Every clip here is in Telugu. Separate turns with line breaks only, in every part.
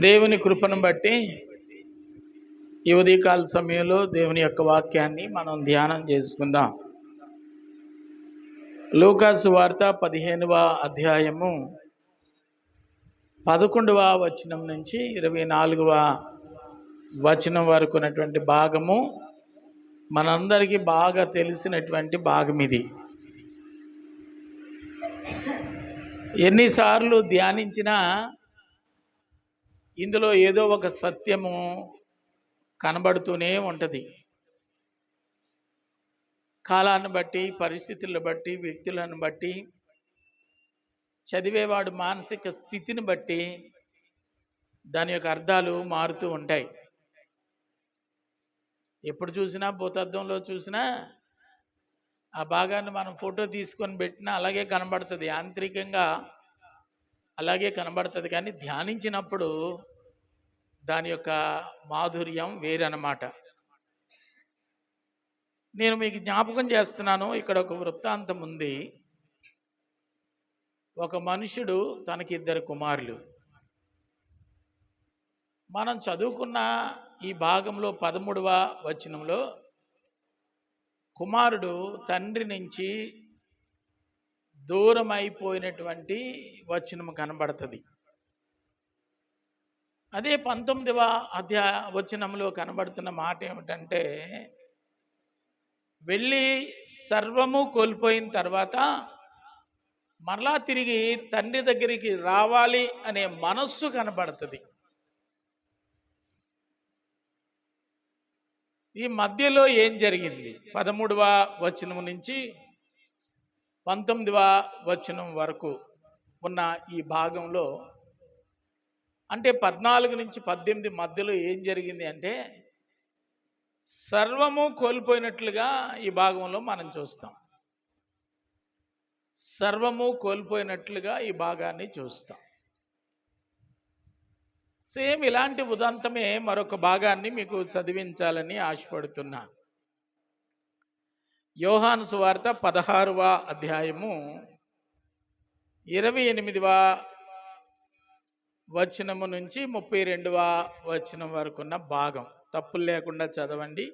దేవుని కృపను బట్టి ఈ ఉదయకాల సమయంలో దేవుని యొక్క వాక్యాన్ని మనం ధ్యానం చేసుకుందాం. లూకాసు వార్త 15వ అధ్యాయము 11వ వచనం నుంచి 24వ వచనం వరకు ఉన్నటువంటి భాగము మనందరికీ బాగా తెలిసినటువంటి భాగం ఇది. ఎన్నిసార్లు ధ్యానించినా ఇందులో ఏదో ఒక సత్యము కనబడుతూనే ఉంటుంది. కాలాన్ని బట్టి, పరిస్థితులను బట్టి, వ్యక్తులను బట్టి, చదివేవాడు మానసిక స్థితిని బట్టి దాని యొక్క అర్థాలు మారుతూ ఉంటాయి. ఎప్పుడు చూసినా భూతద్దంలో చూసినా ఆ భాగాన్ని మనం ఫోటో తీసుకొని పెట్టినా అలాగే కనబడుతుంది, యాంత్రికంగా అలాగే కనబడుతుంది. కానీ ధ్యానించినప్పుడు దాని యొక్క మాధుర్యం వేరన్నమాట. నేను మీకు జ్ఞాపకం చేస్తున్నాను, ఇక్కడ ఒక వృత్తాంతం ఉంది. ఒక మనుషుడు తనకి 2 కుమారులు. మనం చదువుకున్న ఈ భాగంలో 13వ వచనంలో కుమారుడు తండ్రి నుంచి దూరం అయిపోయినటువంటి వచనం కనబడుతుంది. అదే 19వ వచనంలో కనబడుతున్న మాట ఏమిటంటే, వెళ్ళి సర్వము కోల్పోయిన తర్వాత మరలా తిరిగి తండ్రి దగ్గరికి రావాలి అనే మనస్సు కనబడుతుంది. ఈ మధ్యలో ఏం జరిగింది? 13వ వచనం నుంచి 19వ వచనం వరకు ఉన్న ఈ భాగంలో, అంటే 14 నుంచి 18 మధ్యలో ఏం జరిగింది అంటే, సర్వము కోల్పోయినట్లుగా ఈ భాగంలో మనం చూస్తాం. సర్వము కోల్పోయినట్లుగా ఈ భాగాన్ని చూస్తాం. సేమ్ ఇలాంటి ఉదంతమే మరొక భాగాన్ని మీకు చదివించాలని ఆశపడుతున్నా. యోహాను సువార్త 16వ అధ్యాయము 28వ వచనము నుంచి 32వ వచనం వరకు ఉన్న భాగం తప్పులు లేకుండా చదవండి.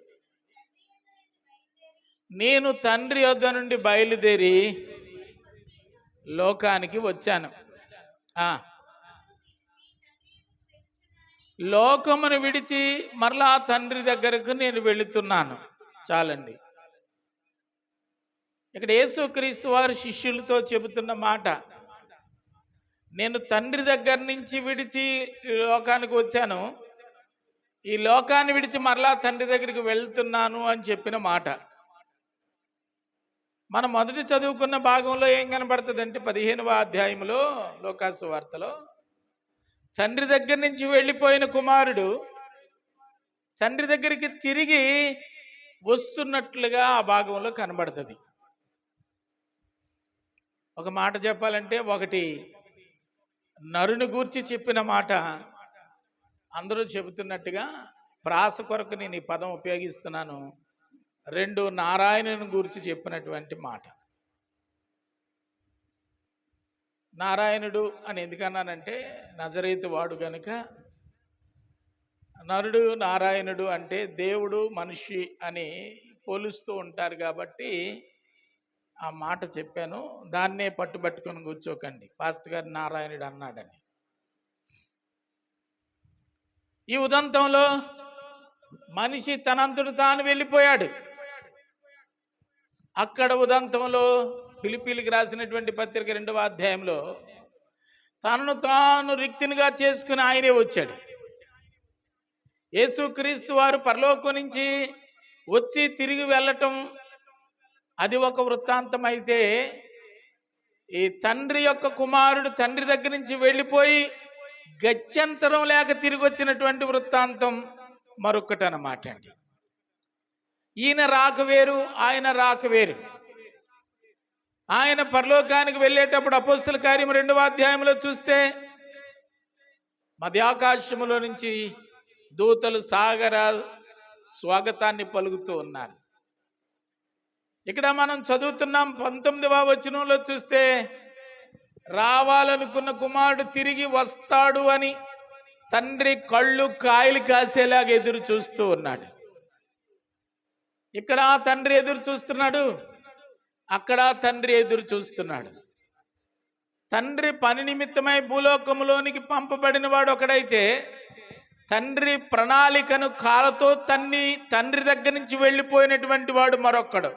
నేను తండ్రి యొద్ద నుండి బయలుదేరి లోకానికి వచ్చాను. లోకమును విడిచి మరలా తండ్రి దగ్గరకు నేను వెళుతున్నాను. చాలండి. ఇక్కడ యేసుక్రీస్తు వారు శిష్యులతో చెబుతున్న మాట, నేను తండ్రి దగ్గర నుంచి విడిచి లోకానికి వచ్చాను, ఈ లోకాన్ని విడిచి మరలా తండ్రి దగ్గరికి వెళ్తున్నాను అని చెప్పిన మాట. మనం మొదటి చదువుకున్న భాగంలో ఏం కనబడుతుంది అంటే, 15వ అధ్యాయంలో లూకాసు వార్తలో తండ్రి దగ్గర నుంచి వెళ్ళిపోయిన కుమారుడు తండ్రి దగ్గరికి తిరిగి వస్తున్నట్లుగా ఆ భాగంలో కనబడుతుంది. ఒక మాట చెప్పాలంటే, ఒకటి నరుని గూర్చి చెప్పిన మాట, అందరూ చెబుతున్నట్టుగా ప్రాస కొరకు నేను ఈ పదం ఉపయోగిస్తున్నాను. 2 నారాయణుని గూర్చి చెప్పినటువంటి మాట. నారాయణుడు అని ఎందుకన్నానంటే, నజరేతు వాడు గనుక నరుడు నారాయణుడు అంటే దేవుడు మనిషి అని పోలుస్తూ ఉంటారు కాబట్టి ఆ మాట చెప్పాను. దాన్నే పట్టుబట్టుకొని కూర్చోకండి, పాస్టర్ గారు నారాయణుడు అన్నాడని. ఈ ఉదంతంలో మనిషి తనంతడు తాను వెళ్ళిపోయాడు. అక్కడ ఉదంతంలో ఫిలిప్పీలకు రాసినటువంటి పత్రిక 2వ అధ్యాయంలో తనను తాను రిక్తినిగా చేసుకుని ఆయనే వచ్చాడు. యేసుక్రీస్తు వారు పరలోకం నుంచి వచ్చి తిరిగి వెళ్ళటం అది ఒక వృత్తాంతం అయితే, ఈ తండ్రి యొక్క కుమారుడు తండ్రి దగ్గర నుంచి వెళ్ళిపోయి గత్యంతరం లేక తిరిగి వచ్చినటువంటి వృత్తాంతం మరొకటి అన్నమాట అండి. ఈయన రాక వేరు, ఆయన రాక వేరు. ఆయన పరలోకానికి వెళ్ళేటప్పుడు అపోస్తల కార్యం 2వ అధ్యాయంలో చూస్తే మధ్యాకాశములో నుంచి దూతలు సాగర స్వాగతాన్ని పలుకుతూ ఉన్నారు. ఇక్కడ మనం చదువుతున్నాం 19వ వచనంలో చూస్తే, రావాలనుకున్న కుమారుడు తిరిగి వస్తాడు అని తండ్రి కళ్ళు కాయలు కాసేలాగా ఎదురు చూస్తూ ఉన్నాడు. ఇక్కడ తండ్రి ఎదురు చూస్తున్నాడు, అక్కడ తండ్రి ఎదురు చూస్తున్నాడు. తండ్రి పని నిమిత్తమై భూలోకములోనికి పంపబడిన వాడు ఒకడైతే, తండ్రి ప్రణాళికను కాలతో తండ్రి దగ్గర నుంచి వెళ్ళిపోయినటువంటి వాడు మరొక్కడు.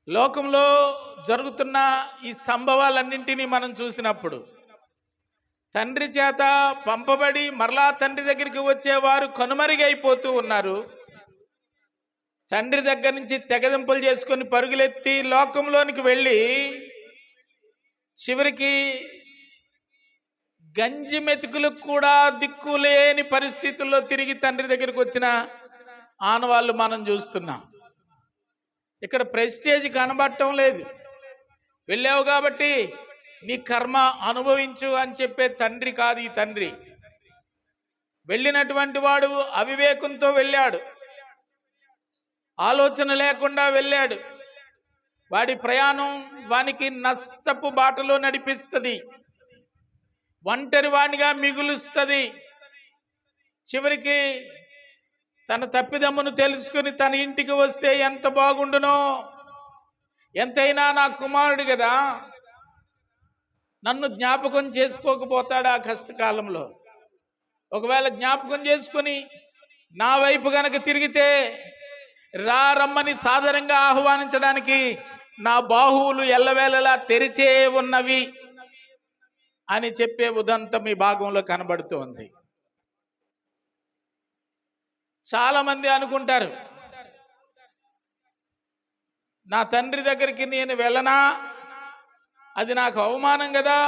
లోకంలో జరుగుతున్న ఈ సంభవాలన్నింటినీ మనం చూసినప్పుడు, తండ్రి చేత పంపబడి మరలా తండ్రి దగ్గరికి వచ్చేవారు కనుమరుగైపోతూ ఉన్నారు. తండ్రి దగ్గర నుంచి తెగదింపులు చేసుకొని పరుగులెత్తి లోకంలోనికి వెళ్ళి చివరికి గంజి మెతుకులకు కూడా దిక్కులేని పరిస్థితుల్లో తిరిగి తండ్రి దగ్గరికి వచ్చిన ఆనవాళ్ళు మనం చూస్తున్నాం. ఇక్కడ ప్రెస్టేజ్ కనబడటం లేదు. వెళ్ళావు కాబట్టి నీ కర్మ అనుభవించు అని చెప్పే తండ్రి కాదు ఈ తండ్రి. వెళ్ళినటువంటి వాడు అవివేకంతో వెళ్ళాడు, ఆలోచన లేకుండా వెళ్ళాడు. వాడి ప్రయాణం వానికి నష్టపు బాటలో నడిపిస్తుంది, ఒంటరి వాడిగా మిగులుస్తుంది. చివరికి తన తప్పిదమ్మును తెలుసుకుని తన ఇంటికి వస్తే ఎంత బాగుండునో, ఎంతైనా నా కుమారుడు కదా, నన్ను జ్ఞాపకం చేసుకోకపోతాడు ఆ కష్టకాలంలో. ఒకవేళ జ్ఞాపకం చేసుకుని నా వైపు గనక తిరిగితే రమ్మని సాదరంగా ఆహ్వానించడానికి నా బాహువులు ఎల్లవేళలా తెరిచే ఉన్నవి అని చెప్పే ఉదంతం ఈ భాగంలో కనబడుతోంది. చాలా మంది అనుకుంటారు, నా తండ్రి దగ్గరికి నేను వెళ్ళనా, అది నాకు అవమానం కదా.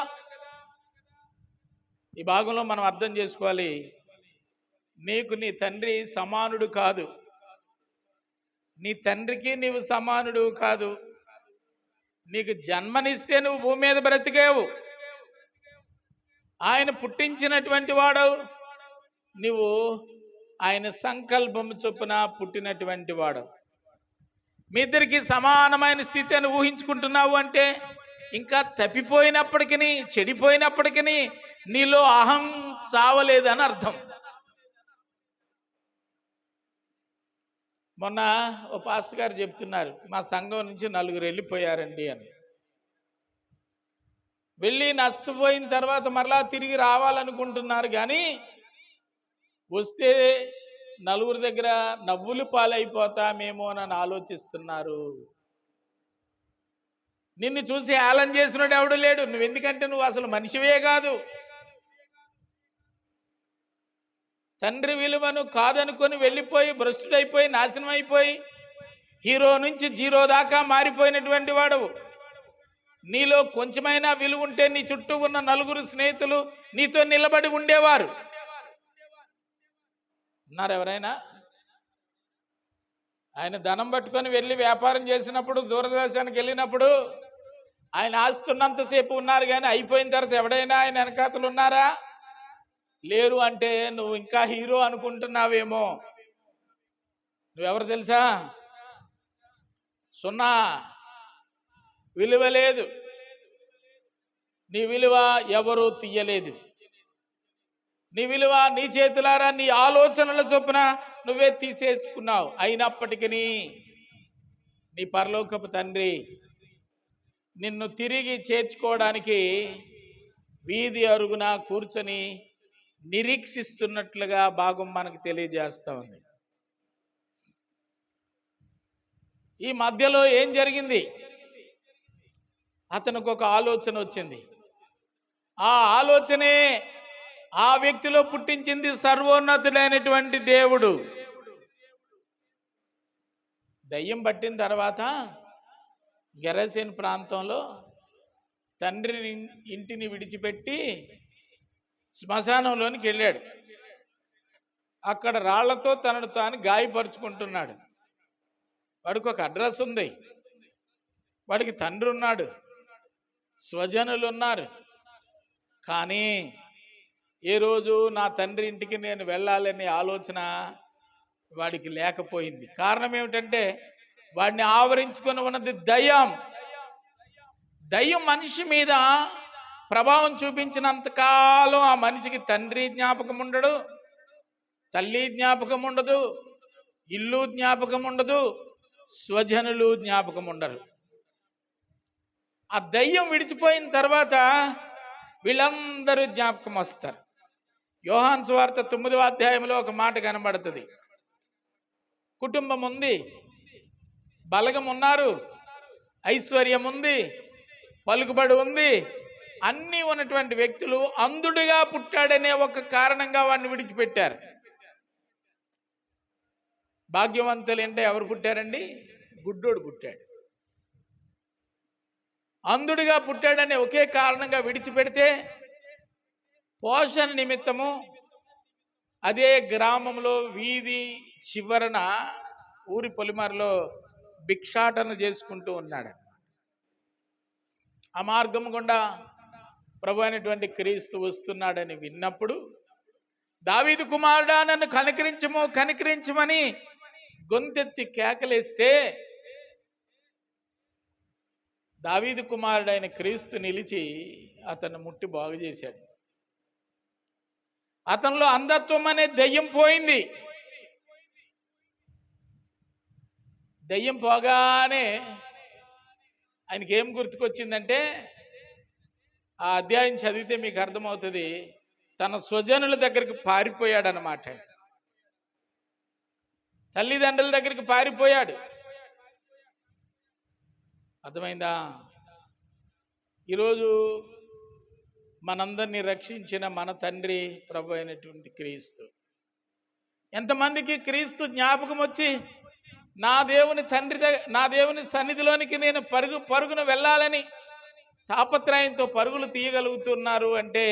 ఈ భాగంలో మనం అర్థం చేసుకోవాలి, నీకు నీ తండ్రి సమానుడు కాదు, నీ తండ్రికి నీవు సమానుడు కాదు. నీకు జన్మనిస్తే నువ్వు భూమి మీద బ్రతికేవు, ఆయన పుట్టించినటువంటి వాడవు, నువ్వు ఆయన సంకల్పం చొప్పున పుట్టినటువంటి వాడు. మీ ఇద్దరికి సమానమైన స్థితి అని ఊహించుకుంటున్నావు అంటే ఇంకా తప్పిపోయినప్పటికీ, చెడిపోయినప్పటికీ నీలో అహం సావలేదని అర్థం. మొన్న ఓ పాస్టర్ గారు చెప్తున్నారు, మా సంఘం నుంచి 4 వెళ్ళిపోయారండి అని. వెళ్ళి నష్టపోయిన తర్వాత మరలా తిరిగి రావాలనుకుంటున్నారు, కానీ వస్తే 4 దగ్గర నవ్వులు పాలైపోతామేమో అని ఆలోచిస్తున్నారు. నిన్ను చూసి హేళన చేసినోడు ఎవడు లేడు. నువ్వెందుకంటే నువ్వు అసలు మనిషివే కాదు. తండ్రి విలువను కాదనుకొని వెళ్ళిపోయి భ్రష్టుడైపోయి నాశనం అయిపోయి హీరో నుంచి జీరో దాకా మారిపోయినటువంటి వాడవు. నీలో కొంచెమైనా విలువ ఉంటే నీ చుట్టూ ఉన్న 4 స్నేహితులు నీతో నిలబడి ఉండేవారు. ఉన్నారు ఎవరైనా? ఆయన ధనం పట్టుకొని వెళ్ళి వ్యాపారం చేసినప్పుడు, దూరదర్శనానికి వెళ్ళినప్పుడు ఆయన ఆస్తున్నంతసేపు ఉన్నారు, కానీ అయిపోయిన తర్వాత ఎవడైనా ఆయన వెనకాతలు ఉన్నారా? లేరు. అంటే నువ్వు ఇంకా హీరో అనుకుంటున్నావేమో. నువ్వెవరు తెలుసా? సున్నా, విలువ లేదు. నీ విలువ ఎవరూ తీయలేదు. నీ విలువ నీ చేతులారా నీ ఆలోచనల చొప్పున నువ్వే తీసేసుకున్నావు. అయినప్పటికీ నీ పరలోకపు తండ్రి నిన్ను తిరిగి చేర్చుకోవడానికి వీధి అరుగున కూర్చొని నిరీక్షిస్తున్నట్లుగా భాగం మనకు తెలియజేస్తా ఉంది. ఈ మధ్యలో ఏం జరిగింది? అతనికి ఒక ఆలోచన వచ్చింది. ఆ ఆలోచనే ఆ వ్యక్తిలో పుట్టించింది సర్వోన్నతుడైనటువంటి దేవుడు. దయ్యం పట్టిన తర్వాత గెరసేన్ ప్రాంతంలో తండ్రిని ఇంటిని విడిచిపెట్టి శ్మశానంలోనికి వెళ్ళాడు. అక్కడ రాళ్లతో తనను తాను గాయపరుచుకుంటున్నాడు. వాడికి ఒక అడ్రస్ ఉంది, వాడికి తండ్రి ఉన్నాడు, స్వజనులు ఉన్నారు. కానీ ఏ రోజు నా తండ్రి ఇంటికి నేను వెళ్ళాలనే ఆలోచన వాడికి లేకపోయింది. కారణం ఏమిటంటే వాడిని ఆవరించుకొని ఉన్నది దయ్యం. దయ్యం మనిషి మీద ప్రభావం చూపించినంతకాలం ఆ మనిషికి తండ్రి జ్ఞాపకం ఉండడు, తల్లి జ్ఞాపకం ఉండదు, ఇల్లు జ్ఞాపకం ఉండదు, స్వజనులు జ్ఞాపకం ఉండరు. ఆ దయ్యం విడిచిపోయిన తర్వాత వీళ్ళందరూ జ్ఞాపకం వస్తారు. యోహాను సువార్త 9వ అధ్యాయంలో ఒక మాట కనబడుతుంది. కుటుంబం ఉంది, బలగం ఉన్నారు, ఐశ్వర్యం ఉంది, పలుకుబడి ఉంది, అన్నీ ఉన్నటువంటి వ్యక్తులు అంధుడిగా పుట్టాడనే ఒక కారణంగా వాడిని విడిచిపెట్టారు. భాగ్యవంతులు అంటే ఎవరు పుట్టారండి? గుడ్డోడు పుట్టాడు. అంధుడిగా పుట్టాడనే ఒకే కారణంగా విడిచిపెడితే పోషణ నిమిత్తము అదే గ్రామంలో వీధి చివరన ఊరి పొలిమరలో భిక్షాటన చేసుకుంటూ ఉన్నాడు. ఆ మార్గం గుండా ప్రభు అయినటువంటి క్రీస్తు వస్తున్నాడని విన్నప్పుడు, దావీదు కుమారుడా నన్ను కనికరించము కనికరించమని గొంతెత్తి కేకలేస్తే దావీదు కుమారుడైన క్రీస్తు నిలిచి అతన్ని ముట్టి బాగు చేశాడు. అతనిలో అంధత్వం అనే దయ్యం పోయింది. దయ్యం పోగానే ఆయనకి ఏం గుర్తుకొచ్చిందంటే, ఆ అధ్యాయం చదివితే మీకు అర్థమవుతుంది, తన స్వజనుల దగ్గరికి పారిపోయాడనమాట. తల్లిదండ్రుల దగ్గరికి పారిపోయాడు. అర్థమైందా? ఈరోజు మనందరినీ రక్షించిన మన తండ్రి ప్రభు అయినటువంటి క్రీస్తు. ఎంతమందికి క్రీస్తు జ్ఞాపకం వచ్చి నా దేవుని సన్నిధిలోనికి నేను పరుగున వెళ్ళాలని తాపత్రయంతో పరుగులు తీయగలుగుతున్నారు అంటే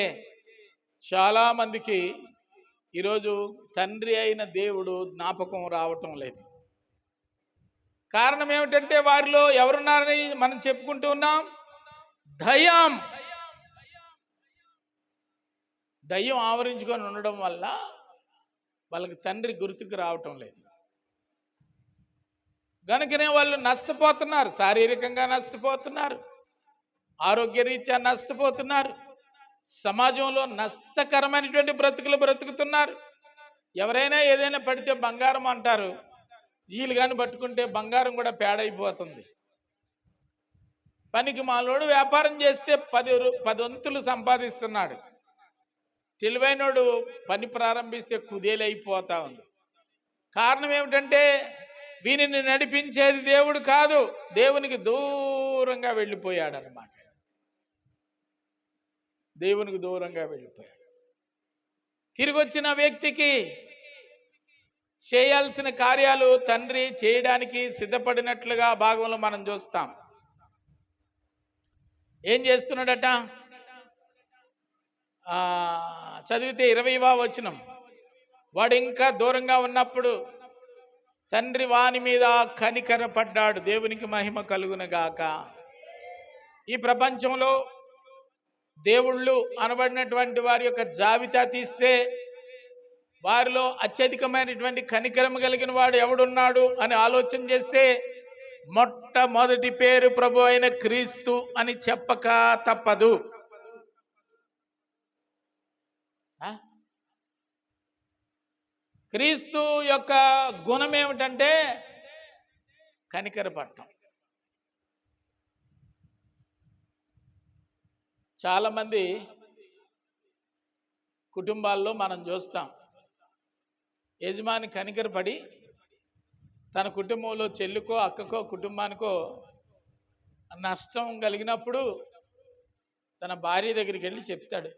చాలామందికి ఈరోజు తండ్రి అయిన దేవుడు జ్ఞాపకం రావటం లేదు. కారణం ఏమిటంటే వారిలో ఎవరున్నారని మనం చెప్పుకుంటూ ఉన్నాం? దయ్యం ఆవరించుకొని ఉండడం వల్ల వాళ్ళకి తండ్రి గుర్తుకు రావటం లేదు. కనుకనే వాళ్ళు నష్టపోతున్నారు, శారీరకంగా నష్టపోతున్నారు, ఆరోగ్యరీత్యా నష్టపోతున్నారు, సమాజంలో నష్టకరమైనటువంటి బ్రతుకుతున్నారు. ఎవరైనా ఏదైనా పడితే బంగారం అంటారు, వీళ్ళు కానీ పట్టుకుంటే బంగారం కూడా పేడైపోతుంది. పనికి మాలోడు వ్యాపారం చేస్తే 10 వంతులు సంపాదిస్తున్నాడు, తెలివైనోడు పని ప్రారంభిస్తే కుదేలైపోతా ఉంది. కారణం ఏమిటంటే వీనిని నడిపించేది దేవుడు కాదు, దేవునికి దూరంగా వెళ్ళిపోయాడు అన్నమాట. దేవునికి దూరంగా వెళ్ళిపోయాడు. తిరిగి వచ్చిన వ్యక్తికి చేయాల్సిన కార్యాలు తండ్రి చేయడానికి సిద్ధపడినట్లుగా భాగంలో మనం చూస్తాం. ఏం చేస్తున్నాడట? చదివితే 20వ వచనం, వాడు ఇంకా దూరంగా ఉన్నప్పుడు తండ్రి వాని మీద కనికరపడ్డాడు. దేవునికి మహిమ కలుగునగాక. ఈ ప్రపంచంలో దేవుళ్ళు అనబడినటువంటి వారి యొక్క జాబితా తీస్తే వారిలో అత్యధికమైనటువంటి కనికరం కలిగిన వాడు ఎవడున్నాడు అని ఆలోచన చేస్తే మొట్టమొదటి పేరు ప్రభు అయిన క్రీస్తు అని చెప్పక తప్పదు. క్రీస్తు యొక్క గుణం ఏమిటంటే కనికరపడటం. చాలామంది కుటుంబాల్లో మనం చూస్తాం, యజమాని కనికరపడి తన కుటుంబంలో చెల్లికో అక్కకో కుటుంబానికో నష్టం కలిగినప్పుడు తన భార్య దగ్గరికి వెళ్ళి చెప్తాడు,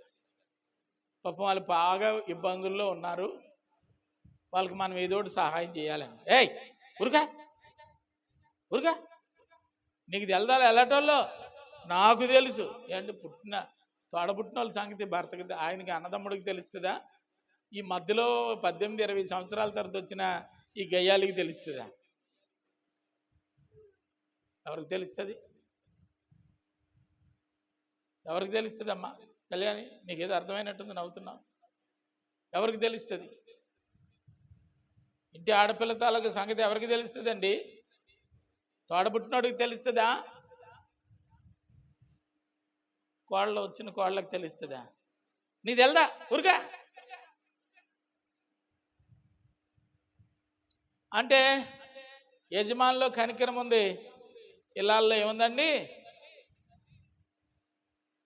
పాపం వాళ్ళు బాగా ఇబ్బందుల్లో ఉన్నారు, వాళ్ళకి మనం ఏదోటి సహాయం చేయాలని. ఏయ్ ఉరుగా నీకు తెలదాలి వెళ్ళటోళ్ళు, నాకు తెలుసు. ఏంటంటే తోడబుట్టిన వాళ్ళ సంగతి భర్తకి, ఆయనకి అన్నదమ్ముడికి తెలుస్తుందా? ఈ మధ్యలో 18-20 సంవత్సరాల తర్వాత వచ్చిన ఈ గయ్యాలకి తెలుస్తుందా? ఎవరికి తెలుస్తుంది? ఎవరికి తెలుస్తుంది? అమ్మా కళ్యాణి, నీకేదో అర్థమైనట్టుంది, నవ్వుతున్నావు. ఎవరికి తెలుస్తుంది? ఇంటి ఆడపిల్ల తాలూకు సంగతి ఎవరికి తెలుస్తుందండి? తోడబుట్టినోడికి తెలుస్తుందా? కోళ్ళ వచ్చిన కోళ్ళకి తెలుస్తుందా? నీ తెల్దా ఊరుగా అంటే యజమానిలో కనికరం ఉంది, ఇళ్ళల్లో ఏముందండి?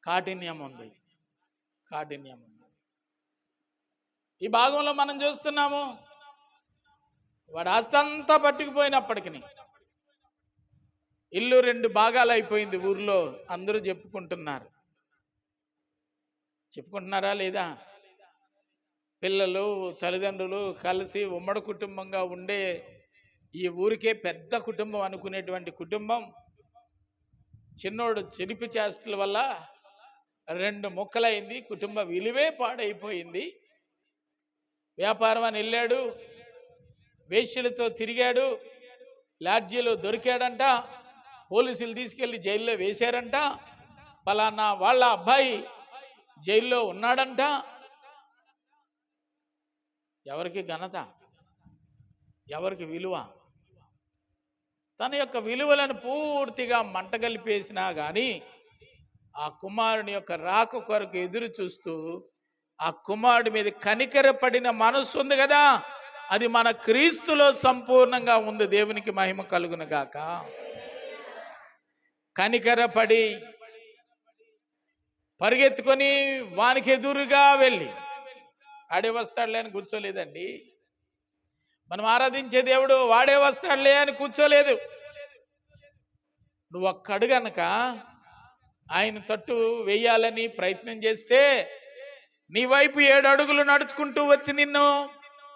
కాఠిన్యం ఉంది. కాఠిన్యం ఉంది. ఈ భాగంలో మనం చూస్తున్నాము, వాడు ఆస్తంతా పట్టుకుపోయినప్పటికీ ఇల్లు 2 భాగాలు అయిపోయింది. ఊర్లో అందరూ చెప్పుకుంటున్నారా లేదా? పిల్లలు తల్లిదండ్రులు కలిసి ఉమ్మడి కుటుంబంగా ఉండే ఈ ఊరికే పెద్ద కుటుంబం అనుకునేటువంటి కుటుంబం చిన్నోడు చెడిపి చేష్టల వల్ల 2 ముక్కలైంది. కుటుంబ విలువే పాడైపోయింది. వ్యాపారం అని వెళ్ళాడు, వేశ్యలతో తిరిగాడు, లాడ్జీలో దొరికాడంట, పోలీసులు తీసుకెళ్లి జైల్లో వేశారంట, ఫలానా వాళ్ళ అబ్బాయి జైల్లో ఉన్నాడంట. ఎవరికి ఘనత? ఎవరికి విలువ? తన యొక్క విలువలను పూర్తిగా మంటగలిపేసినా కానీ ఆ కుమారుని యొక్క రాక కొరకు ఎదురు చూస్తూ ఆ కుమారుడి మీద కనికరపడిన మనస్సు ఉంది కదా, అది మన క్రీస్తులో సంపూర్ణంగా ఉంది. దేవునికి మహిమ కలుగును గాక. కనికరపడి పరిగెత్తుకొని వానికి ఎదురుగా వెళ్ళి ఆడే వస్తాడులే అని కూర్చోలేదండి. మనం ఆరాధించే దేవుడు వాడే వస్తాడులే అని కూర్చోలేదు. నువ్వు ఒక్కడు గనక ఆయన తట్టు వేయాలని ప్రయత్నం చేస్తే నీ వైపు 7 అడుగులు నడుచుకుంటూ వచ్చి నిన్ను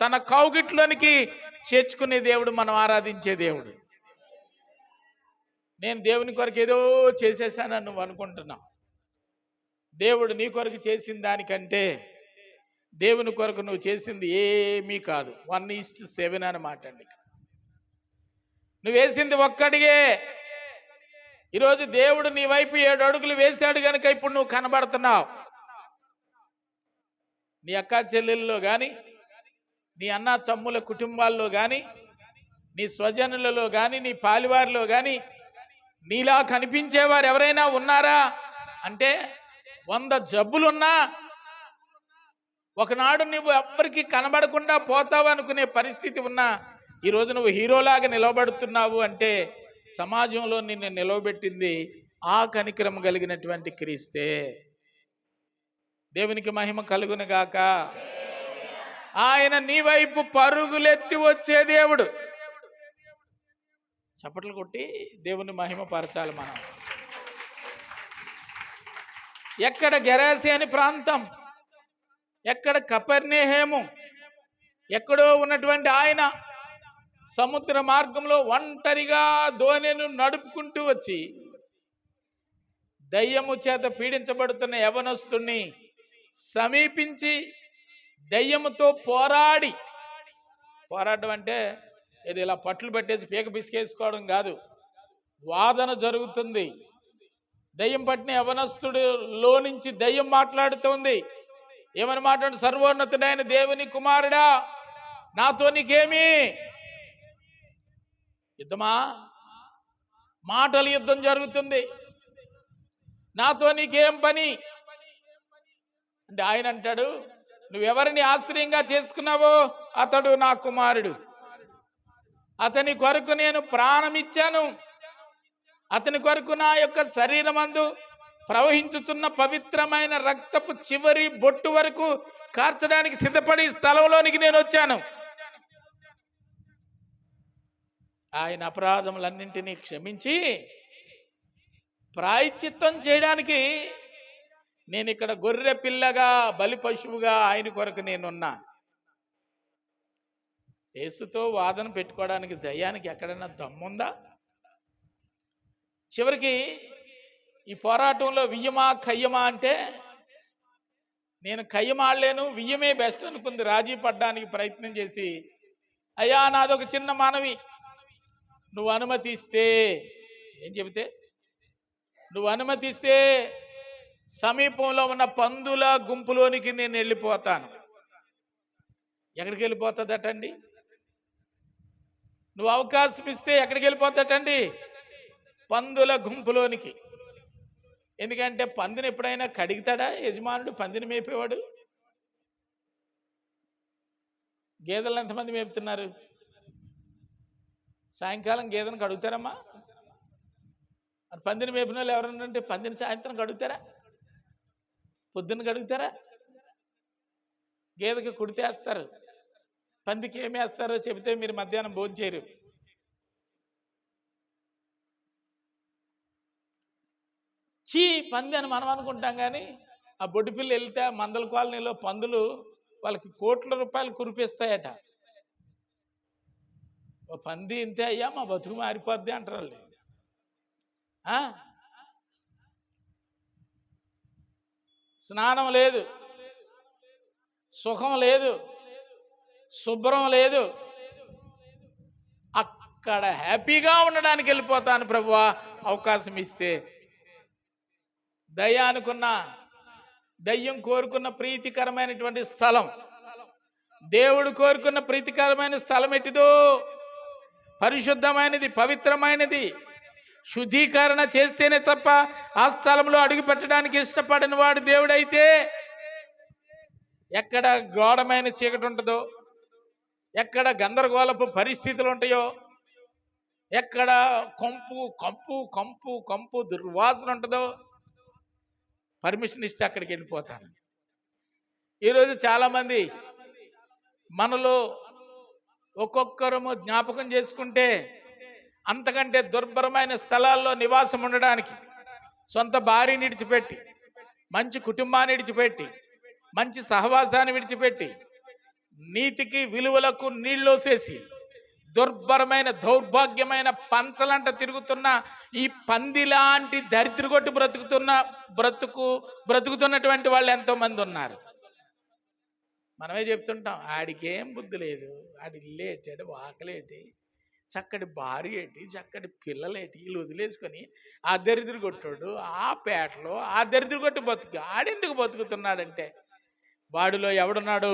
తన కౌగిట్లోనికి చేర్చుకునే దేవుడు మనం ఆరాధించే దేవుడు. నేను దేవుని కొరకు ఏదో చేసేసానని నువ్వు అనుకుంటున్నావు. దేవుడు నీ కొరకు చేసిన దానికంటే దేవుని కొరకు నువ్వు చేసింది ఏమీ కాదు. 1:7 అన్నమాట అండి. నువ్వు వేసింది ఒక్కడిగే. ఈరోజు దేవుడు నీ వైపు 7 అడుగులు వేశాడు కనుక ఇప్పుడు నువ్వు కనబడుతున్నావు. నీ అక్క చెల్లెల్లో కానీ, నీ అన్న తమ్ముల కుటుంబాల్లో కానీ, నీ స్వజనులలో కానీ, నీ పాలివారిలో కానీ నీలా కనిపించేవారు ఎవరైనా ఉన్నారా అంటే 100 జబ్బులున్నా ఒకనాడు నువ్వు ఎవ్వరికి కనబడకుండా పోతావు అనుకునే పరిస్థితి ఉన్నా ఈరోజు నువ్వు హీరోలాగా నిలబడుతున్నావు అంటే సమాజంలో నిన్ను నిలవబెట్టింది ఆ కనికరం కలిగినటువంటి క్రీస్తే. దేవునికి మహిమ కలుగును గాక. ఆయన నీ వైపు పరుగులెత్తి వచ్చే దేవుడు. చప్పట్లు కొట్టి దేవుని మహిమ పరచాలి మనం. ఎక్కడ గెరాసి అని ప్రాంతం, ఎక్కడ కపెర్నహూము, ఎక్కడో ఉన్నటువంటి ఆయన సముద్ర మార్గంలో ఒంటరిగా దోణిను నడుపుకుంటూ వచ్చి దయ్యము చేత పీడించబడుతున్న యవనస్తుణ్ణి సమీపించి దయ్యముతో పోరాడడం అంటే ఇది ఇలా పట్లు పెట్టేసి పీక పిసికేసుకోవడం కాదు. వాదన జరుగుతుంది. దయ్యం పట్టిన యవనస్తుడిలో నుంచి దయ్యం మాట్లాడుతోంది. ఏమని మాట్లాడు? సర్వోన్నతుడైన దేవుని కుమారుడా, నాతో నీకేమి యుద్ధమా? మాటల యుద్ధం జరుగుతుంది. నాతో నీకేం పని అంటే ఆయన అంటాడు, నువ్వెవరిని ఆశ్రయంగా చేసుకున్నావో అతడు నా కుమారుడు, అతని కొరకు నేను ప్రాణమిచ్చాను, అతని కొరకు నా యొక్క శరీరమందు ప్రవహించుతున్న పవిత్రమైన రక్తపు చివరి బొట్టు వరకు కార్చడానికి సిద్ధపడి స్థలంలోనికి నేను వచ్చాను. ఆయన అపరాధములన్నింటినీ క్షమించి ప్రాయశ్చిత్తం చేయడానికి నేను ఇక్కడ గొర్రె పిల్లగా బలి పశువుగా ఆయన కొరకు నేనున్నా. యేసుతో వాదన పెట్టుకోవడానికి దయ్యానికి ఎక్కడైనా దమ్ముందా? చివరికి ఈ పోరాటంలో వియ్యమా కయ్యమా అంటే నేను కయ్యమాడలేను, వియ్యమే బెస్ట్ అనుకుంది. రాజీ పడ్డానికి ప్రయత్నం చేసి, అయ్యా నాదొక చిన్న మనవి, నువ్వు అనుమతిస్తే, ఏం చెబితే నువ్వు అనుమతిస్తే సమీపంలో ఉన్న పందుల గుంపులోనికి నేను వెళ్ళిపోతాను. ఎక్కడికి వెళ్ళిపోతుందటండి? నువ్వు అవకాశం ఇస్తే ఎక్కడికి వెళ్ళిపోతాటండి? పందుల గుంపులోనికి. ఎందుకంటే పందిని ఎప్పుడైనా కడిగితాడా యజమానుడు? పందిని మేపేవాడు. గేదెలను ఎంతమంది మేపుతున్నారు? సాయంకాలం గేదెను కడుగుతారమ్మా? మరి పందిని మేపిన వాళ్ళు ఎవరన్నా అంటే పందిని సాయంత్రం కడుగుతారా? పొద్దున్న కడుగుతారా? గేదెకి కుడితేస్తారు, పందికి ఏమి వేస్తారో చెబితే మీరు మధ్యాహ్నం భోజనం చేయరు. చీ పంది అని మనం అనుకుంటాం, కానీ ఆ బొడ్డుపిల్ల వెళ్తే మందల కాలనీలో పందులు వాళ్ళకి కోట్ల రూపాయలు కురిపిస్తాయట. ఓ పంది ఇంతే అయ్యా మా బతుకు మారిపోద్ది అంటారు వాళ్ళు. స్నానం లేదు, సుఖం లేదు, శుభ్రం లేదు, అక్కడ హ్యాపీగా ఉండడానికి వెళ్ళిపోతాను ప్రభువా అవకాశం ఇస్తే. దయ అనుకున్న, దయ్యం కోరుకున్న ప్రీతికరమైనటువంటి స్థలం, దేవుడు కోరుకున్న ప్రీతికరమైన స్థలం ఎట్టిదో? పరిశుద్ధమైనది, పవిత్రమైనది, శుద్ధీకరణ చేస్తేనే తప్ప ఆ స్థలంలో అడుగు పెట్టడానికి ఇష్టపడిన వాడు దేవుడైతే, ఎక్కడ ఘోరమైన చీకటి ఉంటుందో, ఎక్కడ గందరగోళపు పరిస్థితులు ఉంటాయో, ఎక్కడ కంపు కంపు కంపు కంపు దుర్వాసన ఉంటుందో, పర్మిషన్ ఇస్తే అక్కడికి వెళ్ళిపోతాను. ఈరోజు చాలామంది మనలో ఒక్కొక్కరము జ్ఞాపకం చేసుకుంటే అంతకంటే దుర్భరమైన స్థలాల్లో నివాసం ఉండడానికి సొంత భార్యని విడిచిపెట్టి, మంచి కుటుంబాన్ని విడిచిపెట్టి, మంచి సహవాసాన్ని విడిచిపెట్టి, నీతికి విలువలకు నీళ్ళోసేసి దుర్భరమైన దౌర్భాగ్యమైన పంచలంట తిరుగుతున్న ఈ పంది లాంటి దరిద్రగొట్టు బ్రతుకుతున్నటువంటి వాళ్ళు ఎంతోమంది ఉన్నారు. మనమే చెప్తుంటాం, ఆడికేం బుద్ధి లేదు, ఆడి ఇల్లేటి, వాకలేటి, చక్కటి భార్య ఏంటి, చక్కటి పిల్లలేటి, వీళ్ళు వదిలేసుకొని ఆ దరిద్ర కొట్టాడు ఆ పేటలో ఆ దరిద్ర కొట్టు బతుకు ఆడెందుకు బతుకుతున్నాడంటే వాడిలో ఎవడున్నాడు?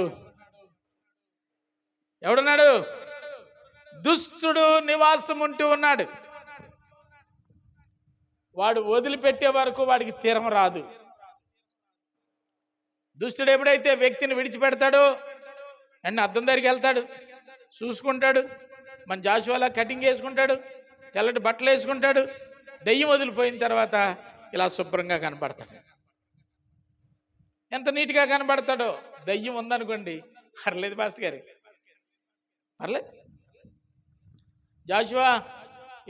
దుష్టుడు నివాసం ఉంటూ ఉన్నాడు. వాడు వదిలిపెట్టే వరకు వాడికి తీరం రాదు. దుష్టుడు ఎప్పుడైతే వ్యక్తిని విడిచిపెడతాడో అండ్ అద్దం దగ్గరికి వెళ్తాడు, చూసుకుంటాడు, మన జాషువాలా కటింగ్ వేసుకుంటాడు, తెల్లటి బట్టలు వేసుకుంటాడు, దెయ్యం వదిలిపోయిన తర్వాత ఇలా శుభ్రంగా కనపడతాడు. ఎంత నీట్గా కనబడతాడో. దెయ్యం ఉందనుకోండి, పర్లేదు పాస్టర్ గారు, పర్లేదు, జాషువా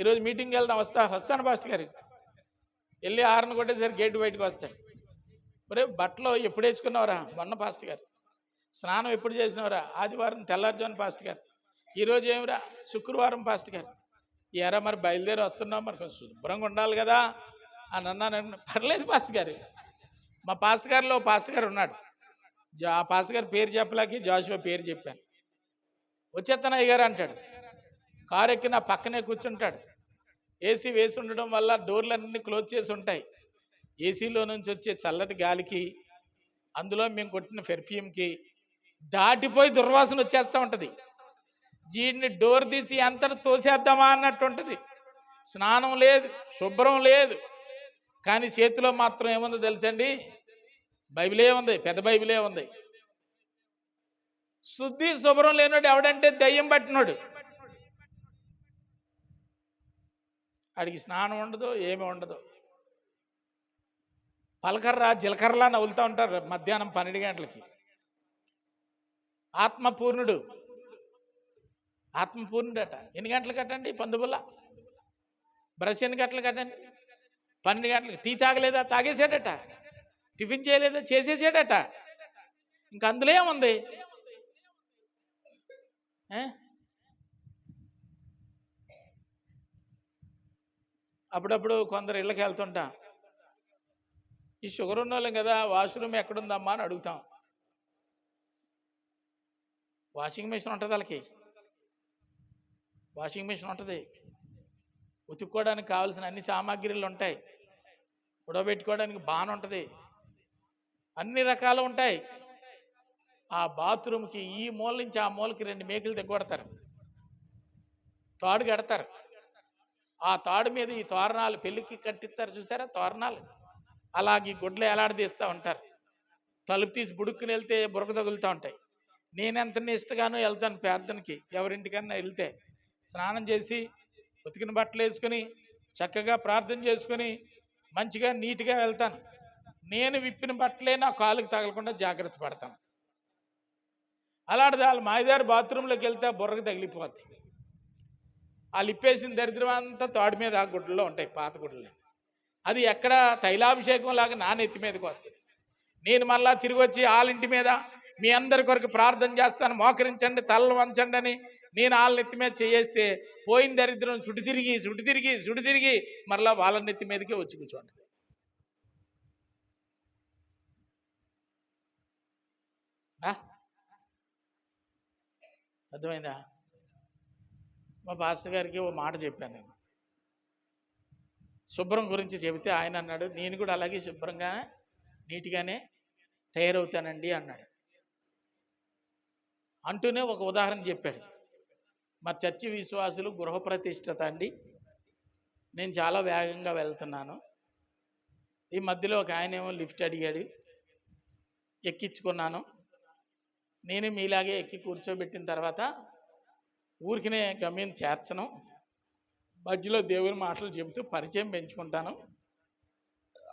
ఈరోజు మీటింగ్కి వెళ్దాం, వస్తాను పాస్టర్ గారు. వెళ్ళి హారన్ కొట్టేసరి గేటు బయటకు వస్తాడు. ఒరే బట్టలు ఎప్పుడు వేసుకున్నావురా? మొన్న పాస్టర్ గారు. స్నానం ఎప్పుడు చేసినవరా? ఆదివారం తెల్లారుజాను పాస్టర్ గారు. ఈరోజు ఏమిరా? శుక్రవారం పాస్టర్ గారు. ఎరా మరి బయలుదేరి వస్తున్నాం, మరి కొంచెం శుభ్రంగా ఉండాలి కదా అని అన్నాను. పర్లేదు పాస్టర్ గారు. మా పాస్టర్ గారిలో పాస్టర్ గారు ఉన్నాడు, ఆ పాస్టర్ గారి పేరు చెప్పలేక జాషువా పేరు చెప్పాను. వచ్చేత్తనయ్య గారు అంటాడు. కారు ఎక్కి నా పక్కనే కూర్చుంటాడు. ఏసీ వేసి ఉండడం వల్ల డోర్లన్నీ క్లోజ్ చేసి ఉంటాయి. ఏసీలో నుంచి వచ్చే చల్లటి గాలికి, అందులో మేము కొట్టిన పెర్ఫ్యూమ్కి దాటిపోయి దుర్వాసన వచ్చేస్తూ ఉంటుంది. దీన్ని డోర్ తీసి అంతటా తోసేద్దామా అన్నట్టు ఉంటుంది. స్నానం లేదు, శుభ్రం లేదు, కానీ చేతిలో మాత్రం ఏముందో తెలుసండి? బైబిలే ఉంది, పెద్ద బైబిలే ఉంది. శుద్ధి శుభ్రం లేనోడు ఎవడంటే దయ్యం పట్టినోడు. ఆడికి స్నానం ఉండదు, ఏమి ఉండదు. పలకర్రా జీలకర్రలా నవ్వులుతూ ఉంటారు మధ్యాహ్నం 12 గంటలకి. ఆత్మపూర్ణుడు అట. ఎన్ని గంటలు కట్టండి? 12 బ్రష్ ఎన్ని గంటలు కట్టండి? 12 గంటలకి. టీ తాగలేదా? తాగేసాడట. టిఫిన్ చేయలేదా? చేసేసాడట. ఇంక అందులో ఏముంది? అప్పుడప్పుడు కొందరు ఇళ్ళకి వెళ్తుంటా, ఈ షుగర్ ఉన్న వాళ్ళం కదా, వాష్రూమ్ ఎక్కడుందమ్మా అని అడుగుతాం. వాషింగ్ మిషన్ ఉంటుంది, వాళ్ళకి వాషింగ్ మిషన్ ఉంటుంది, ఉతుక్కోవడానికి కావాల్సిన అన్ని సామాగ్రిలు ఉంటాయి, ఉడబెట్టుకోవడానికి బాన్ ఉంటుంది, అన్ని రకాలు ఉంటాయి. ఆ బాత్రూమ్కి ఈ మూల నుంచి ఆ మూలకి 2 మేకులు తెగొడతారు, తాడు కడతారు. ఆ తాడు మీద ఈ తోరణాలు పెళ్ళికి కట్టిస్తారు చూసారా, తోరణాలు అలాగే గుడ్లు ఎలాడదీస్తూ ఉంటారు. తలుపు తీసి బుడుక్కుని వెళ్తే బురక తగులుతూ ఉంటాయి. నేనెంత నిష్టగానో వెళ్తాను ప్రార్థనకి. ఎవరింటికన్నా వెళ్తే స్నానం చేసి ఉతికిన బట్టలు వేసుకుని చక్కగా ప్రార్థన చేసుకుని మంచిగా నీట్గా వెళ్తాను. నేను విప్పిన బట్టలే నా కాలుకి తగలకుండా జాగ్రత్త పడతాను. అలాంటిది వాళ్ళు మాయదారి బాత్రూంలోకి వెళ్తే బుర్రకు తగిలిపోద్ది. వాళ్ళు ఇప్పేసిన దరిద్రం అంతా తోడు మీద ఆ గుడ్లలో ఉంటాయి, పాత గుడ్లు. అది ఎక్కడ తైలాభిషేకం లాగా నా నెత్తి మీదకి వస్తుంది. నేను మళ్ళా తిరిగి వచ్చి వాళ్ళింటి మీద మీ అందరి కొరకు ప్రార్థన చేస్తాను, మోకరించండి, తలలు వంచండి అని నేను వాళ్ళ నెత్తి మీద చేస్తే పోయిన దరిద్రం సుడి తిరిగి మరలా వాళ్ళ నెత్తి మీదకే వచ్చి కూర్చోండి. అర్థమైందా? మా పాస్టర్ గారికి ఓ మాట చెప్పాను నేను, శుభ్రం గురించి చెబితే ఆయన అన్నాడు, నేను కూడా అలాగే శుభ్రంగా నీట్గానే తయారవుతానండి అన్నాడు. అంటూనే ఒక ఉదాహరణ చెప్పాడు. మా చర్చి విశ్వాసులు గృహప్రతిష్ఠత అండి, నేను చాలా వేగంగా వెళ్తున్నాను. ఈ మధ్యలో ఒక ఆయన ఏమో లిఫ్ట్ అడిగాడు, ఎక్కించుకున్నాను. నేను మీలాగే ఎక్కి కూర్చోబెట్టిన తర్వాత ఊరికినే గమ్యం చేర్చను, మధ్యలో దేవుని మాటలు చెబుతూ పరిచయం పెంచుకుంటాను.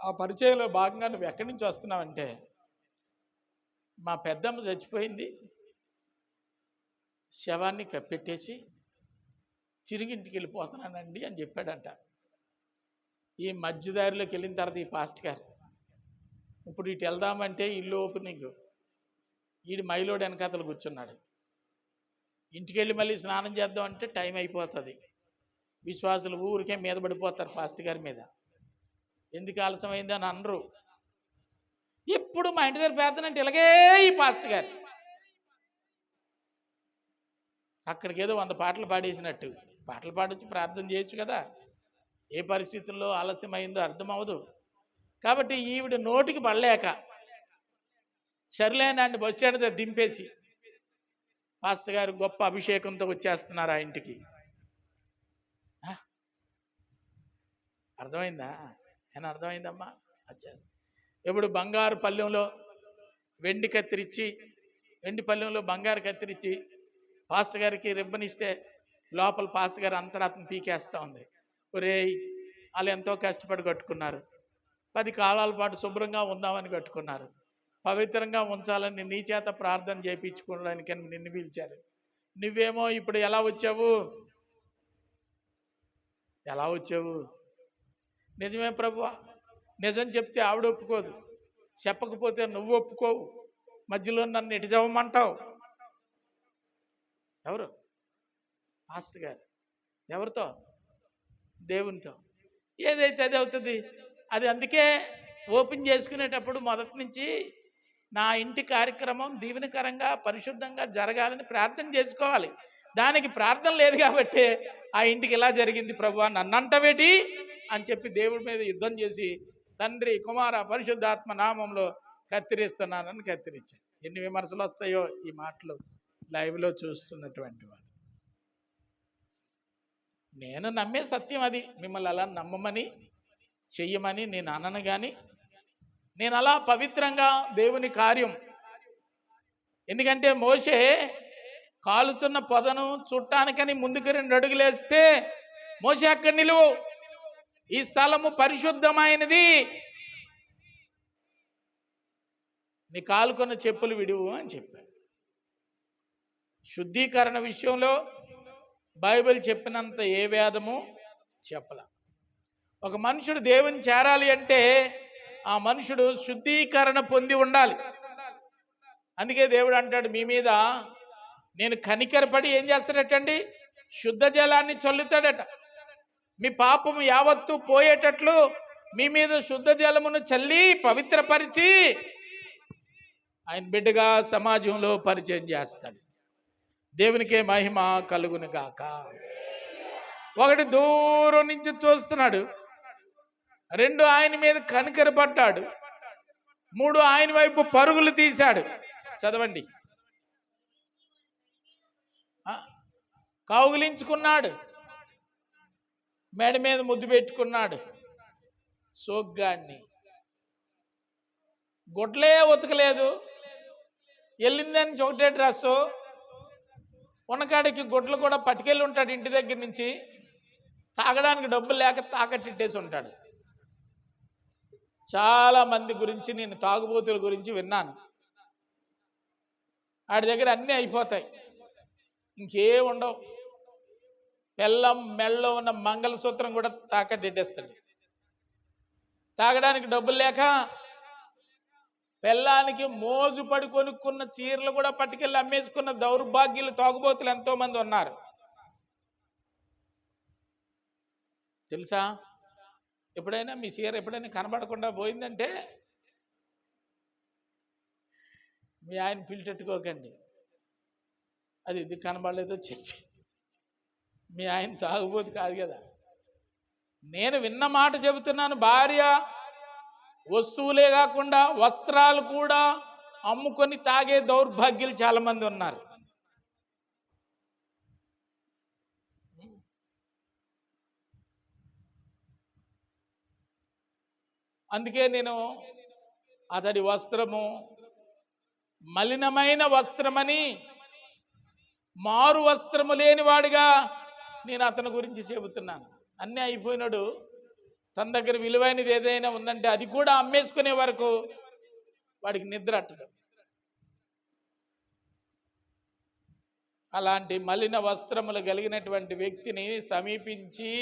ఆ పరిచయంలో భాగంగా నువ్వు ఎక్కడి నుంచి వస్తున్నావంటే, మా పెద్దమ్మ చచ్చిపోయింది, శవాన్ని కప్పెట్టేసి తిరిగి ఇంటికి వెళ్ళిపోతున్నానండి అని చెప్పాడంట. ఈ మధ్యదారిలోకి వెళ్ళిన తర్వాత ఈ పాస్ట్ గారు, ఇప్పుడు ఇటు వెళ్దామంటే ఇల్లు ఓపెనింగ్, ఈడు మైలోడు వెనకాతలు కూర్చున్నాడు. ఇంటికి వెళ్ళి మళ్ళీ స్నానం చేద్దాం అంటే టైం అయిపోతుంది. విశ్వాసులు ఊరికే మీద పడిపోతారు పాస్ట్ గారి మీద. ఎందుకు ఆలస్యమైంది అని అనరు. ఎప్పుడు మా ఇంటి దగ్గర ప్రార్థన అంటే ఇలాగే ఈ పాస్ట్ గారు అక్కడికి ఏదో 100 పాటలు పాడేసినట్టు పాటలు పాడొచ్చి ప్రార్థన చేయొచ్చు కదా. ఏ పరిస్థితుల్లో ఆలస్యమైందో అర్థం అవ్వదు. కాబట్టి ఈవిడ నోటికి పడలేక సర్లేనాన్ని బస్ స్టాండ్ దగ్గర దింపేసి పాస్టర్ గారు గొప్ప అభిషేకంతో వచ్చేస్తున్నారు ఆ ఇంటికి. అర్థమైందా? అని అర్థమైందమ్మా. ఇప్పుడు బంగారు పళ్ళెంలో వెండి కత్తిరించి, వెండి పళ్ళెంలో బంగారు కత్తిరించి పాస్టర్ గారికి రిబ్బనిస్తే లోపల పాస్టర్ గారు అంతరాత్మ పీకేస్తూ ఉంది. ఒరే, వాళ్ళు ఎంతో కష్టపడి కట్టుకున్నారు, 10 కాలాల పాటు శుభ్రంగా ఉందామని కట్టుకున్నారు, పవిత్రంగా ఉంచాలని నీ చేత ప్రార్థన చేయించుకోవడానికి నిన్ను పిలిచారు. నువ్వేమో ఇప్పుడు ఎలా వచ్చావు? నిజమే ప్రభువా, నిజం చెప్తే ఆవిడ ఒప్పుకోదు, చెప్పకపోతే నువ్వు ఒప్పుకోవు, మధ్యలో నన్ను ఎటు చదవమంటావు? ఎవరు? పాస్టర్ గారు. ఎవరితో? దేవునితో. ఏదైతే అది అవుతుంది. అది అందుకే ఓపెన్ చేసుకునేటప్పుడు మొదటి నుంచి నా ఇంటి కార్యక్రమం దీవెనకరంగా పరిశుద్ధంగా జరగాలని ప్రార్థన చేసుకోవాలి. దానికి ప్రార్థన లేదు కాబట్టి ఆ ఇంటికి ఇలా జరిగింది ప్రభువా నన్నంటవేటి అని చెప్పి దేవుడి మీద యుద్ధం చేసి తండ్రి కుమార పరిశుద్ధాత్మ నామంలో కత్తిరిస్తున్నానని కత్తిరించాడు. ఎన్ని విమర్శలు వస్తాయో ఈ మాటలు లైవ్లో చూస్తున్నటువంటి వాడు. నేను నమ్మే సత్యం అది. మిమ్మల్ని అలా నమ్మమని చెయ్యమని నేను అనను. కానీ నేను అలా పవిత్రంగా దేవుని కార్యం, ఎందుకంటే మోషే కాలుచున్న పొదను చుట్టానికని ముందుకు 2 అడుగులేస్తే మోషే అక్కడ నిలువు, ఈ స్థలము పరిశుద్ధమైనది, నీ కాలుకున్న చెప్పులు విడువు అని చెప్పాడు. శుద్ధీకరణ విషయంలో బైబిల్ చెప్పినంత ఏ వేదము చెప్పల. ఒక మనుషుడు దేవుని చేరాలి అంటే ఆ మనుషుడు శుద్ధీకరణ పొంది ఉండాలి. అందుకే దేవుడు అంటాడు, మీ మీద నేను కనికరపడి ఏం చేస్తాడటండి, శుద్ధ జలాన్ని చల్లుతాడట. మీ పాపము యావత్తు పోయేటట్లు మీ మీద శుద్ధ జలమును చల్లి పవిత్రపరిచి ఆయన బిడ్డగా సమాజంలో పరిచయం చేస్తాడు. దేవునికే మహిమ కలుగును గాక. ఒకటి దూరం నుంచి చూస్తున్నాడు, 2 ఆయన మీద కనికరపడ్డాడు, 3 ఆయన వైపు పరుగులు తీశాడు. చదవండి. కౌగిలించుకున్నాడు, మెడ మీద ముద్దు పెట్టుకున్నాడు, సోగ్గాడిని గుడ్లే ఉతకలేదు, వెళ్ళిందని ఒకటే డ్రెస్సు, ఉన్నకాడికి గుడ్లు కూడా పట్టుకెళ్ళి ఉంటాడు ఇంటి దగ్గర నుంచి, తాగడానికి డబ్బులు లేక తాకట్టిట్టేసి ఉంటాడు. చాలా మంది గురించి నేను తాగుబోతుల గురించి విన్నాను. వాడి దగ్గర అన్నీ అయిపోతాయి, ఇంకేం ఉండవు. బెల్లం మెళ్ళలో ఉన్న మంగళసూత్రం కూడా తాకట్టిట్టేస్తాడు. తాగడానికి డబ్బులు లేక బెల్లానికి మోజు పడి కొనుక్కున్న చీరలు కూడా పట్టుకెళ్ళి అమ్మేసుకున్న దౌర్భాగ్యులు తాగుబోతులు ఎంతో మంది ఉన్నారు తెలుసా. ఎప్పుడైనా మీ చీర ఎప్పుడైనా కనబడకుండా పోయిందంటే మీ ఆయన పిలిచెట్టుకోకండి, అది ఇది కనబడలేదో చర్చి, మీ ఆయన తాగుబోతు కాదు కదా. నేను విన్న మాట చెబుతున్నాను. భార్య వస్తువులే కాకుండా వస్త్రాలు కూడా అమ్ముకొని తాగే దౌర్భాగ్యులు చాలా మంది ఉన్నారు. అందుకే నేను అతడి వస్త్రము మలినమైన వస్త్రమని, మారు వస్త్రము లేనివాడిగా నేను అతని గురించి చెబుతున్నాను. అన్నీ అయిపోయినాడు, తన దగ్గర విలువైనది ఏదైనా ఉందంటే అది కూడా అమ్మేసుకునే వరకు వాడికి నిద్ర అట్టదు. అలాంటి మలిన వస్త్రములు కలిగినటువంటి వ్యక్తిని సమీపించి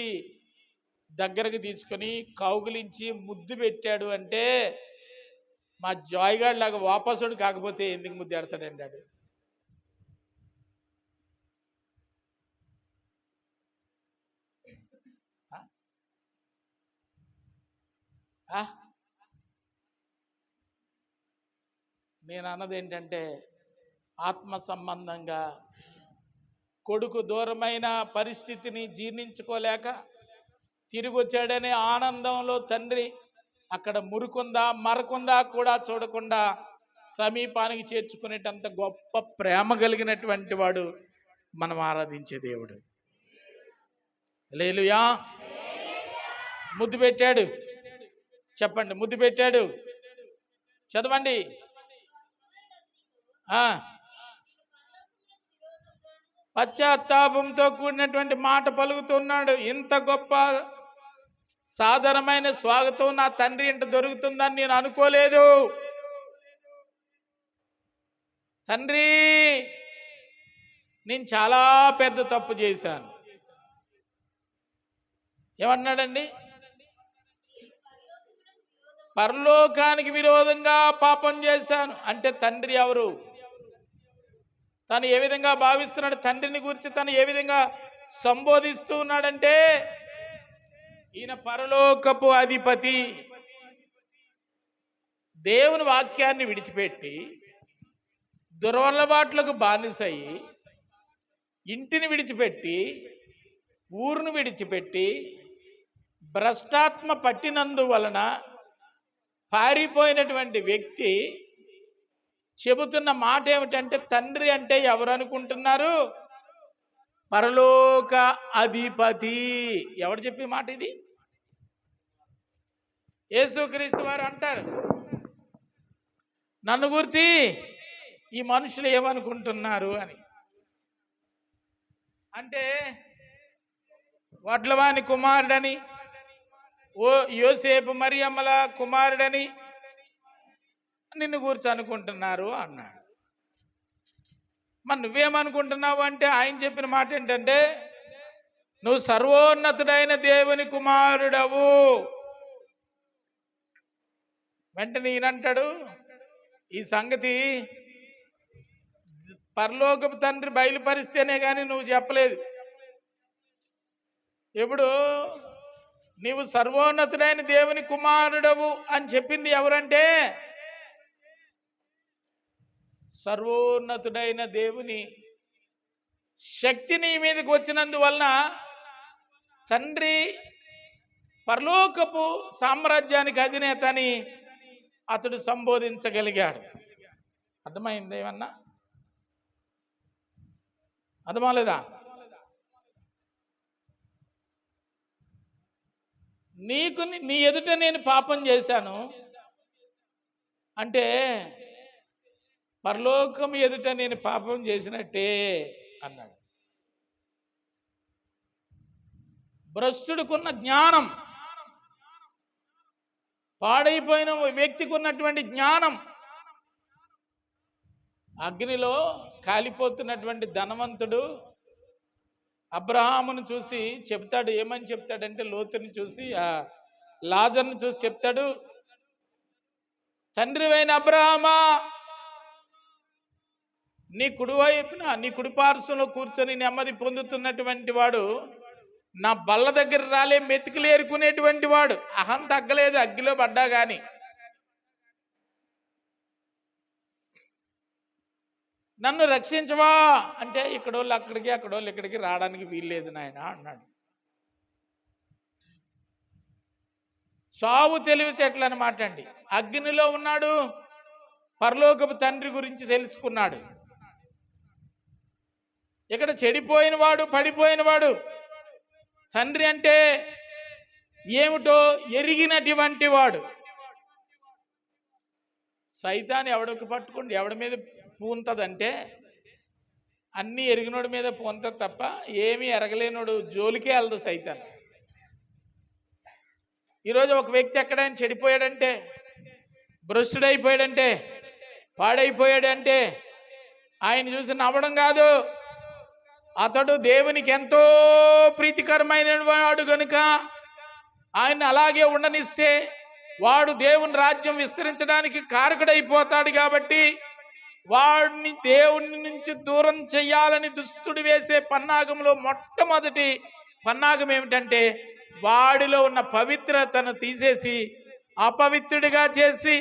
దగ్గరకు తీసుకొని కౌగిలించి ముద్దు పెట్టాడు అంటే మా జాయిగాడ్ లాగా వాపసుడు కాకపోతే ఎందుకు ముద్దు ఎడతాడండి వాడు. నేను అన్నది ఏంటంటే, ఆత్మ సంబంధంగా కొడుకు దూరమైన పరిస్థితిని జీర్ణించుకోలేక తిరిగి వచ్చాడనే ఆనందంలో తండ్రి అక్కడ మురుకుందా మరకుందా కూడా చూడకుండా సమీపానికి చేర్చుకునేటంత గొప్ప ప్రేమ కలిగినటువంటి వాడు మనం ఆరాధించే దేవుడు. హల్లెలూయా. ముద్దు పెట్టాడు, చెప్పండి, ముద్దు పెట్టాడు, చదవండి. పశ్చాత్తాపంతో కూడినటువంటి మాట పలుకుతున్నాడు. ఇంత గొప్ప సాధారణమైన స్వాగతం నా తండ్రి ఇంట దొరుకుతుందని నేను అనుకోలేదు. తండ్రి, నేను చాలా పెద్ద తప్పు చేశాను. ఏమన్నాడండి? పరలోకానికి విరోధంగా పాపం చేశాను అంటే తండ్రి ఎవరు? తను ఏ విధంగా భావిస్తున్నాడు? తండ్రిని గురించి తను ఏ విధంగా సంబోధిస్తూ ఉన్నాడంటే, ఈయన పరలోకపు అధిపతి. దేవుని వాక్యాన్ని విడిచిపెట్టి దురలవాట్లకు బానిసయి, ఇంటిని విడిచిపెట్టి ఊరును విడిచిపెట్టి భ్రష్టాత్మ పట్టినందువలన పారిపోయినటువంటి వ్యక్తి చెబుతున్న మాట ఏమిటంటే, తండ్రి అంటే ఎవరు అనుకుంటున్నారు? పరలోక అధిపతి. ఎవరు చెప్పే మాట ఇది? యేసుక్రీస్తు వారు అంటారు, నన్ను గురించి ఈ మనుషులు ఏమనుకుంటున్నారు అని. అంటే వడ్లవాని కుమారుడని, ఓ యోసేపు మరియమ్మల కుమారుడని నిన్ను గురించి అనుకుంటున్నారు అన్నాడు. మరి నువ్వేమనుకుంటున్నావు అంటే ఆయన చెప్పిన మాట ఏంటంటే, నువ్వు సర్వోన్నతుడైన దేవుని కుమారుడవు. వెంటనే ఈయనంటాడు, ఈ సంగతి పరలోకపు తండ్రి బయలుపరిస్తేనే కానీ నువ్వు చెప్పలేదు. ఇప్పుడు నీవు సర్వోన్నతుడైన దేవుని కుమారుడవు అని చెప్పింది ఎవరంటే, సర్వోన్నతుడైన దేవుని శక్తి నీ మీదకి వచ్చినందువలన తండ్రి పరలోకపు సామ్రాజ్యానికి అధినేత అని అతడు సంబోధించగలిగాడు. అర్థమైంది? ఏమన్నా అర్థమవలేదా? నీ ఎదుట నేను పాపం చేశాను, అంటే పరలోకం ఎదుట నేను పాపం చేసినట్టే అన్నాడు. భ్రష్టుడికున్న జ్ఞానం, పాడైపోయిన వ్యక్తికి ఉన్నటువంటి జ్ఞానం, అగ్నిలో కాలిపోతున్నటువంటి ధనవంతుడు అబ్రహామును చూసి చెప్తాడు. ఏమని చెప్తాడంటే, లోతుని చూసి, లాజర్ను చూసి చెప్తాడు, తండ్రివైన అబ్రహామా, నీ కుడివైపున నీ కుడిపార్శ్వంలో కూర్చొని నెమ్మది పొందుతున్నటువంటి వాడు నా బల్ల దగ్గర రాలే మెతుకులు ఏరుకునేటువంటి వాడు. అహం తగ్గలేదు, అగ్గిలో పడ్డా గాని. నన్ను రక్షించవా అంటే, ఇక్కడోళ్ళు అక్కడికి, అక్కడోళ్ళు ఇక్కడికి రావడానికి వీల్లేదు నాయన అన్నాడు. చావు తెలివితేటలు అన్నమాట అండి. అగ్నిలో ఉన్నాడు, పరలోకపు తండ్రి గురించి తెలుసుకున్నాడు. ఇక్కడ చెడిపోయిన వాడు, పడిపోయిన వాడు, తండ్రి అంటే ఏమిటో ఎరిగినటువంటి వాడు. సైతాన్ని ఎవడికి పట్టుకోండి, ఎవడి మీద పూంతదంటే అన్నీ ఎరిగినోడి మీద పూంతది తప్ప ఏమీ ఎరగలేనోడు జోలికే వెళ్ళదు సైతాన్. ఈరోజు ఒక వ్యక్తి ఎక్కడైనా చెడిపోయాడంటే, భ్రష్టుడైపోయాడంటే, పాడైపోయాడంటే ఆయన చూసి నవ్వడం కాదు. అతడు దేవునికి ఎంతో ప్రీతికరమైన వాడు కనుక ఆయన అలాగే ఉండనిస్తే వాడు దేవుని రాజ్యం విస్తరించడానికి కారకుడైపోతాడు. కాబట్టి వాడిని దేవుని నుంచి దూరం చెయ్యాలని దుష్టుడు వేసే పన్నాగంలో మొట్టమొదటి పన్నాగం ఏమిటంటే, వాడిలో ఉన్న పవిత్రతను తీసేసి అపవిత్రుడిగా చేసి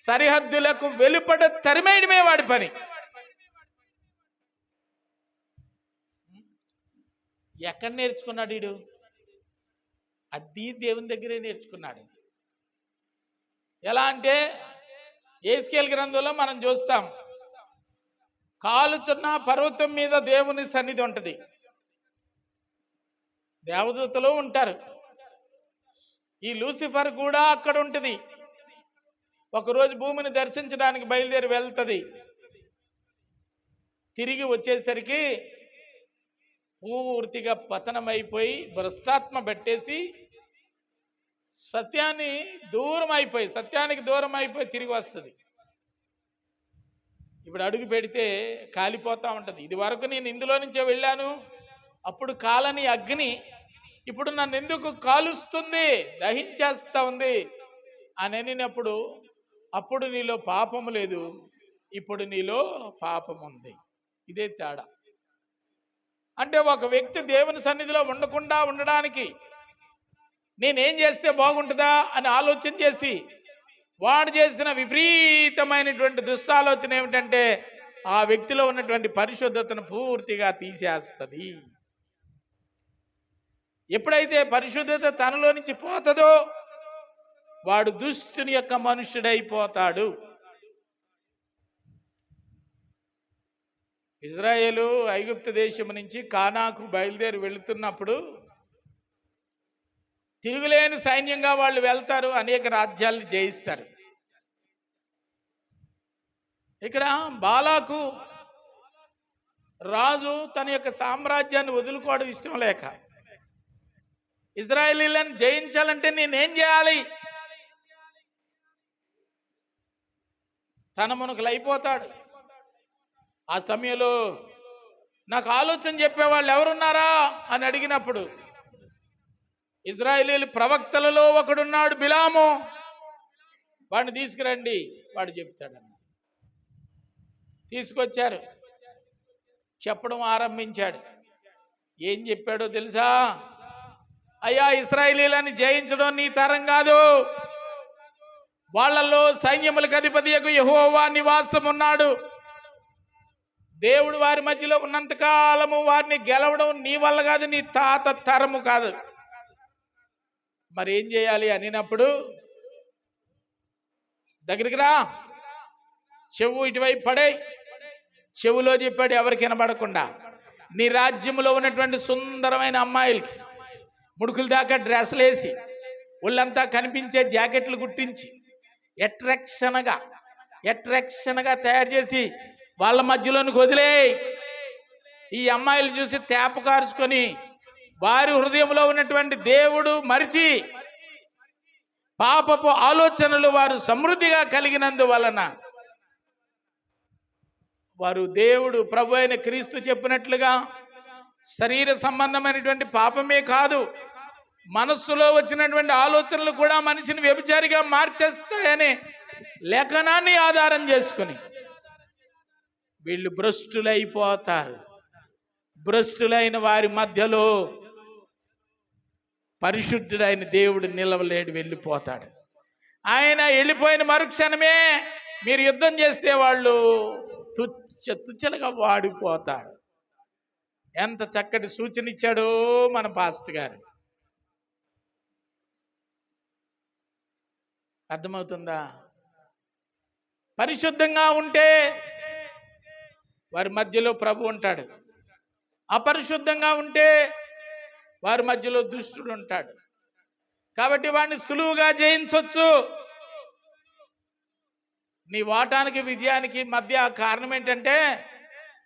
సరిహద్దులకు వెలుపడ తరిమేయడమే వాడి పని. ఎక్కడ నేర్చుకున్నాడు వీడు? అది దేవుని దగ్గరే నేర్చుకున్నాడు. ఎలా అంటే, యేస్కేలు గ్రంథంలో మనం చూస్తాం, కాలుచున్న పర్వతం మీద దేవుని సన్నిధి ఉంటుంది, దేవదూతలు ఉంటారు. ఈ లూసిఫర్ కూడా అక్కడ ఉంటుంది. ఒకరోజు భూమిని దర్శించడానికి బయలుదేరి వెళ్తుంది. తిరిగి వచ్చేసరికి పూర్తిగా పతనమైపోయి భ్రష్టాత్మ పెట్టేసి సత్యానికి దూరం అయిపోయి తిరిగి వస్తుంది. ఇప్పుడు అడుగు పెడితే కాలిపోతూ ఉంటుంది. ఇది వరకు నేను ఇందులో నుంచే వెళ్ళాను, అప్పుడు కాలని అగ్ని ఇప్పుడు నన్ను ఎందుకు కాలుస్తుంది, దహించేస్తా ఉంది అని అనినప్పుడు, అప్పుడు నీలో పాపము లేదు, ఇప్పుడు నీలో పాపం ఉంది. ఇదే తేడా. అంటే ఒక వ్యక్తి దేవుని సన్నిధిలో ఉండకుండా ఉండడానికి నేనేం చేస్తే బాగుంటుందా అని ఆలోచన చేసి వాడు చేసిన విపరీతమైనటువంటి దుష్టాలోచన ఏమిటంటే, ఆ వ్యక్తిలో ఉన్నటువంటి పరిశుద్ధతను పూర్తిగా తీసేస్తుంది. ఎప్పుడైతే పరిశుద్ధత తనలో నుంచి పోతుందో వాడు దుష్టుని యొక్క మనుష్యుడైపోతాడు. ఇజ్రాయేలు ఐగుప్తు దేశం నుంచి కానాకు బయలుదేరి వెళుతున్నప్పుడు తిరుగులేని సైన్యంగా వాళ్ళు వెళ్తారు, అనేక రాజ్యాలను జయిస్తారు. ఇక్కడ బాలాకు రాజు తన యొక్క సామ్రాజ్యాన్ని వదులుకోవడం ఇష్టం లేక, ఇజ్రాయేలీలను జయించాలంటే నేనేం చేయాలి, తన మునుకలు అయిపోతాడు. ఆ సమయంలో నాకు ఆలోచన చెప్పేవాళ్ళు ఎవరున్నారా అని అడిగినప్పుడు, ఇజ్రాయేలీలు ప్రవక్తలలో ఒకడున్నాడు, బిలాము, వాడిని తీసుకురండి, వాడు చెప్తాడన్న. తీసుకొచ్చారు, చెప్పడం ఆరంభించాడు. ఏం చెప్పాడో తెలుసా? అయ్యా, ఇశ్రాయేలీయులను జయించడం నీ తరం కాదు, వాళ్ళల్లో సైన్యములకు అధిపతియగు యెహోవా నివాసం ఉన్నాడు. దేవుడు వారి మధ్యలో ఉన్నంతకాలము వారిని గెలవడం నీ వల్ల కాదు, నీ తాత తరము కాదు. మరి ఏం చేయాలి అనినప్పుడు, దగ్గరికి రా, చెవు ఇటువైపు పడే, చెవులో చెప్పాడు ఎవరికి వినబడకుండా. నీ రాజ్యంలో ఉన్నటువంటి సుందరమైన అమ్మాయిలకి ముడుకుల దాకా డ్రెస్సులు వేసి ఒళ్ళంతా కనిపించే జాకెట్లు కుట్టించి అట్రాక్షన్గా అట్రాక్షన్గా తయారు చేసి వాళ్ళ మధ్యలోనికి వదిలే ఈ అమ్మాయిలు చూసి తేప కారుచుకొని వారి హృదయంలో ఉన్నటువంటి దేవుడు మరిచి పాపపు ఆలోచనలు వారు సమృద్ధిగా కలిగినందువలన వారు దేవుడు ప్రభు అయిన క్రీస్తు చెప్పినట్లుగా శరీర సంబంధమైనటువంటి పాపమే కాదు, మనస్సులో వచ్చినటువంటి ఆలోచనలు కూడా మనిషిని వ్యభిచారిగా మార్చేస్తాయనే లేఖనాన్ని ఆధారం చేసుకుని వీళ్ళు భ్రష్టులైపోతారు. భ్రష్టులైన వారి మధ్యలో పరిశుద్ధుడైన దేవుడు నిలవలేడు, వెళ్ళిపోతాడు. ఆయన వెళ్ళిపోయిన మరుక్షణమే మీరు యుద్ధం చేస్తే వాళ్ళు తుచ్చలుగా వాడిపోతారు. ఎంత చక్కటి సూచన ఇచ్చాడో మన పాస్టర్ గారు. అర్థమవుతుందా? పరిశుద్ధంగా ఉంటే వారి మధ్యలో ప్రభు ఉంటాడు, అపరిశుద్ధంగా ఉంటే వారి మధ్యలో దుష్టుడు ఉంటాడు. కాబట్టి వాడిని సులువుగా జయించవచ్చు. నీ ఓటానికి విజయానికి మధ్య కారణం ఏంటంటే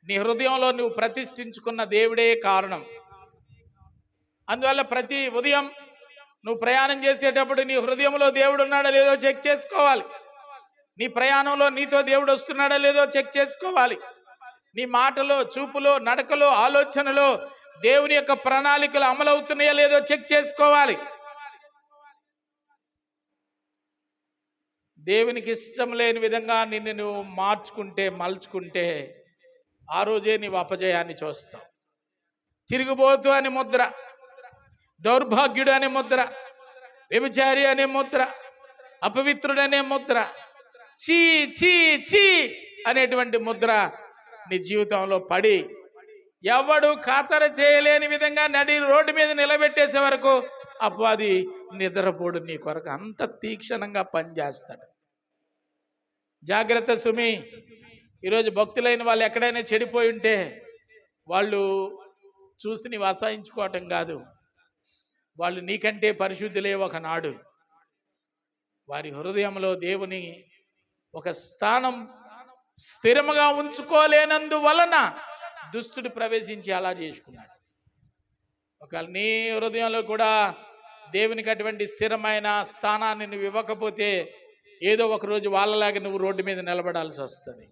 నీ హృదయంలో నువ్వు ప్రతిష్ఠించుకున్న దేవుడే కారణం. అందువల్ల ప్రతి ఉదయం నువ్వు ప్రయాణం చేసేటప్పుడు నీ హృదయంలో దేవుడు ఉన్నాడో లేదో చెక్ చేసుకోవాలి. నీ ప్రయాణంలో నీతో దేవుడు వస్తున్నాడో లేదో చెక్ చేసుకోవాలి. నీ మాటలో, చూపులో, నడకలో, ఆలోచనలో దేవుని యొక్క ప్రణాళికలు అమలవుతున్నాయో లేదో చెక్ చేసుకోవాలి. దేవునికి ఇష్టం లేని విధంగా నిన్ను నువ్వు మలుచుకుంటే ఆ రోజే నీవు అపజయాన్ని చూస్తావు. తిరుగుబోతు అనే ముద్ర, దౌర్భాగ్యుడు అనే ముద్ర, వ్యభిచారి అనే ముద్ర, అపవిత్రుడు అనే ముద్ర, చీ చీ చీ అనేటువంటి ముద్ర నీ జీవితంలో పడి ఎవడు ఖాతరు చేయలేని విధంగా నడి రోడ్డు మీద నిలబెట్టేసే వరకు అపవాది నిద్రపోడు నీ కొరకు. అంత తీక్షణంగా పనిచేస్తాడు. జాగ్రత్త సుమి. ఈరోజు భక్తులైన వాళ్ళు ఎక్కడైనా చెడిపోయి ఉంటే వాళ్ళు చూసి నీవు అసహించుకోవటం కాదు, వాళ్ళు నీకంటే పరిశుద్ధులే ఒకనాడు. వారి హృదయంలో దేవుని ఒక స్థానం స్థిరముగా ఉంచుకోలేనందువలన దుష్టుడు ప్రవేశించి అలా చేసుకున్నాడు. ఒకవేళ నీ హృదయంలో కూడా దేవునికి అటువంటి స్థిరమైన స్థానాన్ని నువ్వు ఇవ్వకపోతే ఏదో ఒక రోజు వాళ్ళలాగా నువ్వు రోడ్డు మీద నిలబడాల్సి వస్తుంది.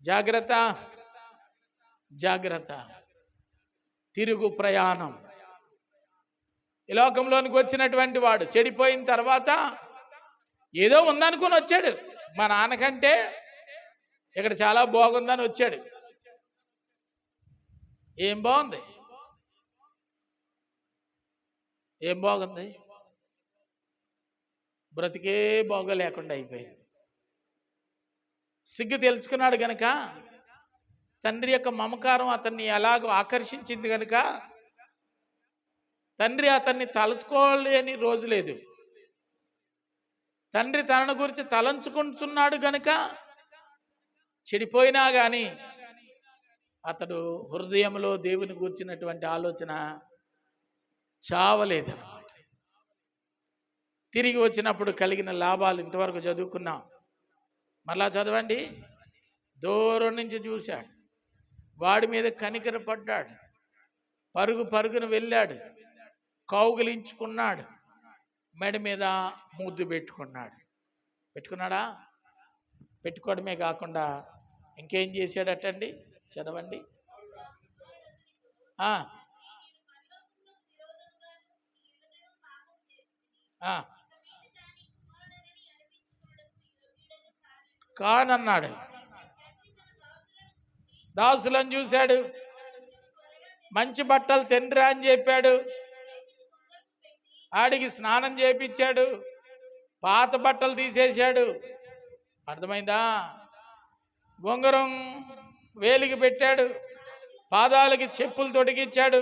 జాగ్రత్త, జాగ్రత్త. తిరుగు ప్రయాణం. ఈ లోకంలోనికి వచ్చినటువంటి వాడు చెడిపోయిన తర్వాత ఏదో ఉందనుకుని వచ్చాడు. మా నాన్నకంటే ఇక్కడ చాలా బాగుందని వచ్చాడు. ఏం బాగుంది? ఏం బాగుంది? బ్రతికే బాగోలేకుండా అయిపోయింది. సిగ్గు తెలుసుకున్నాడు గనక, తండ్రి యొక్క మమకారం అతన్ని ఎలాగో ఆకర్షించింది గనక తండ్రి అతన్ని తలుచుకోలేని రోజు లేదు. తండ్రి తనను గురించి తలంచుకుంటున్నాడు గనక చెడిపోయినా కానీ అతడు హృదయంలో దేవుని గురించినటువంటి ఆలోచన చావలేదన్నమాట. తిరిగి వచ్చినప్పుడు కలిగిన లాభాలు ఇంతవరకు చదువుకున్నాం. మళ్ళా చదవండి. దూరం నుంచి చూశాడు, వాడి మీద కనికర పడ్డాడు, పరుగున వెళ్ళాడు, కౌగిలించుకున్నాడు, మెడ మీద ముద్దు పెట్టుకున్నాడా? పెట్టుకోవడమే కాకుండా ఇంకేం చేశాడటండి? చదవండి. కానన్నాడు. దాసులను చూశాడు, మంచి బట్టలు తెండ్రా అని చెప్పాడు, ఆడికి స్నానం చేపించాడు, పాత బట్టలు తీసేశాడు. అర్థమైందా? బొంగరం వేలికి పెట్టాడు, పాదాలకి చెప్పులు తొడిగించాడు,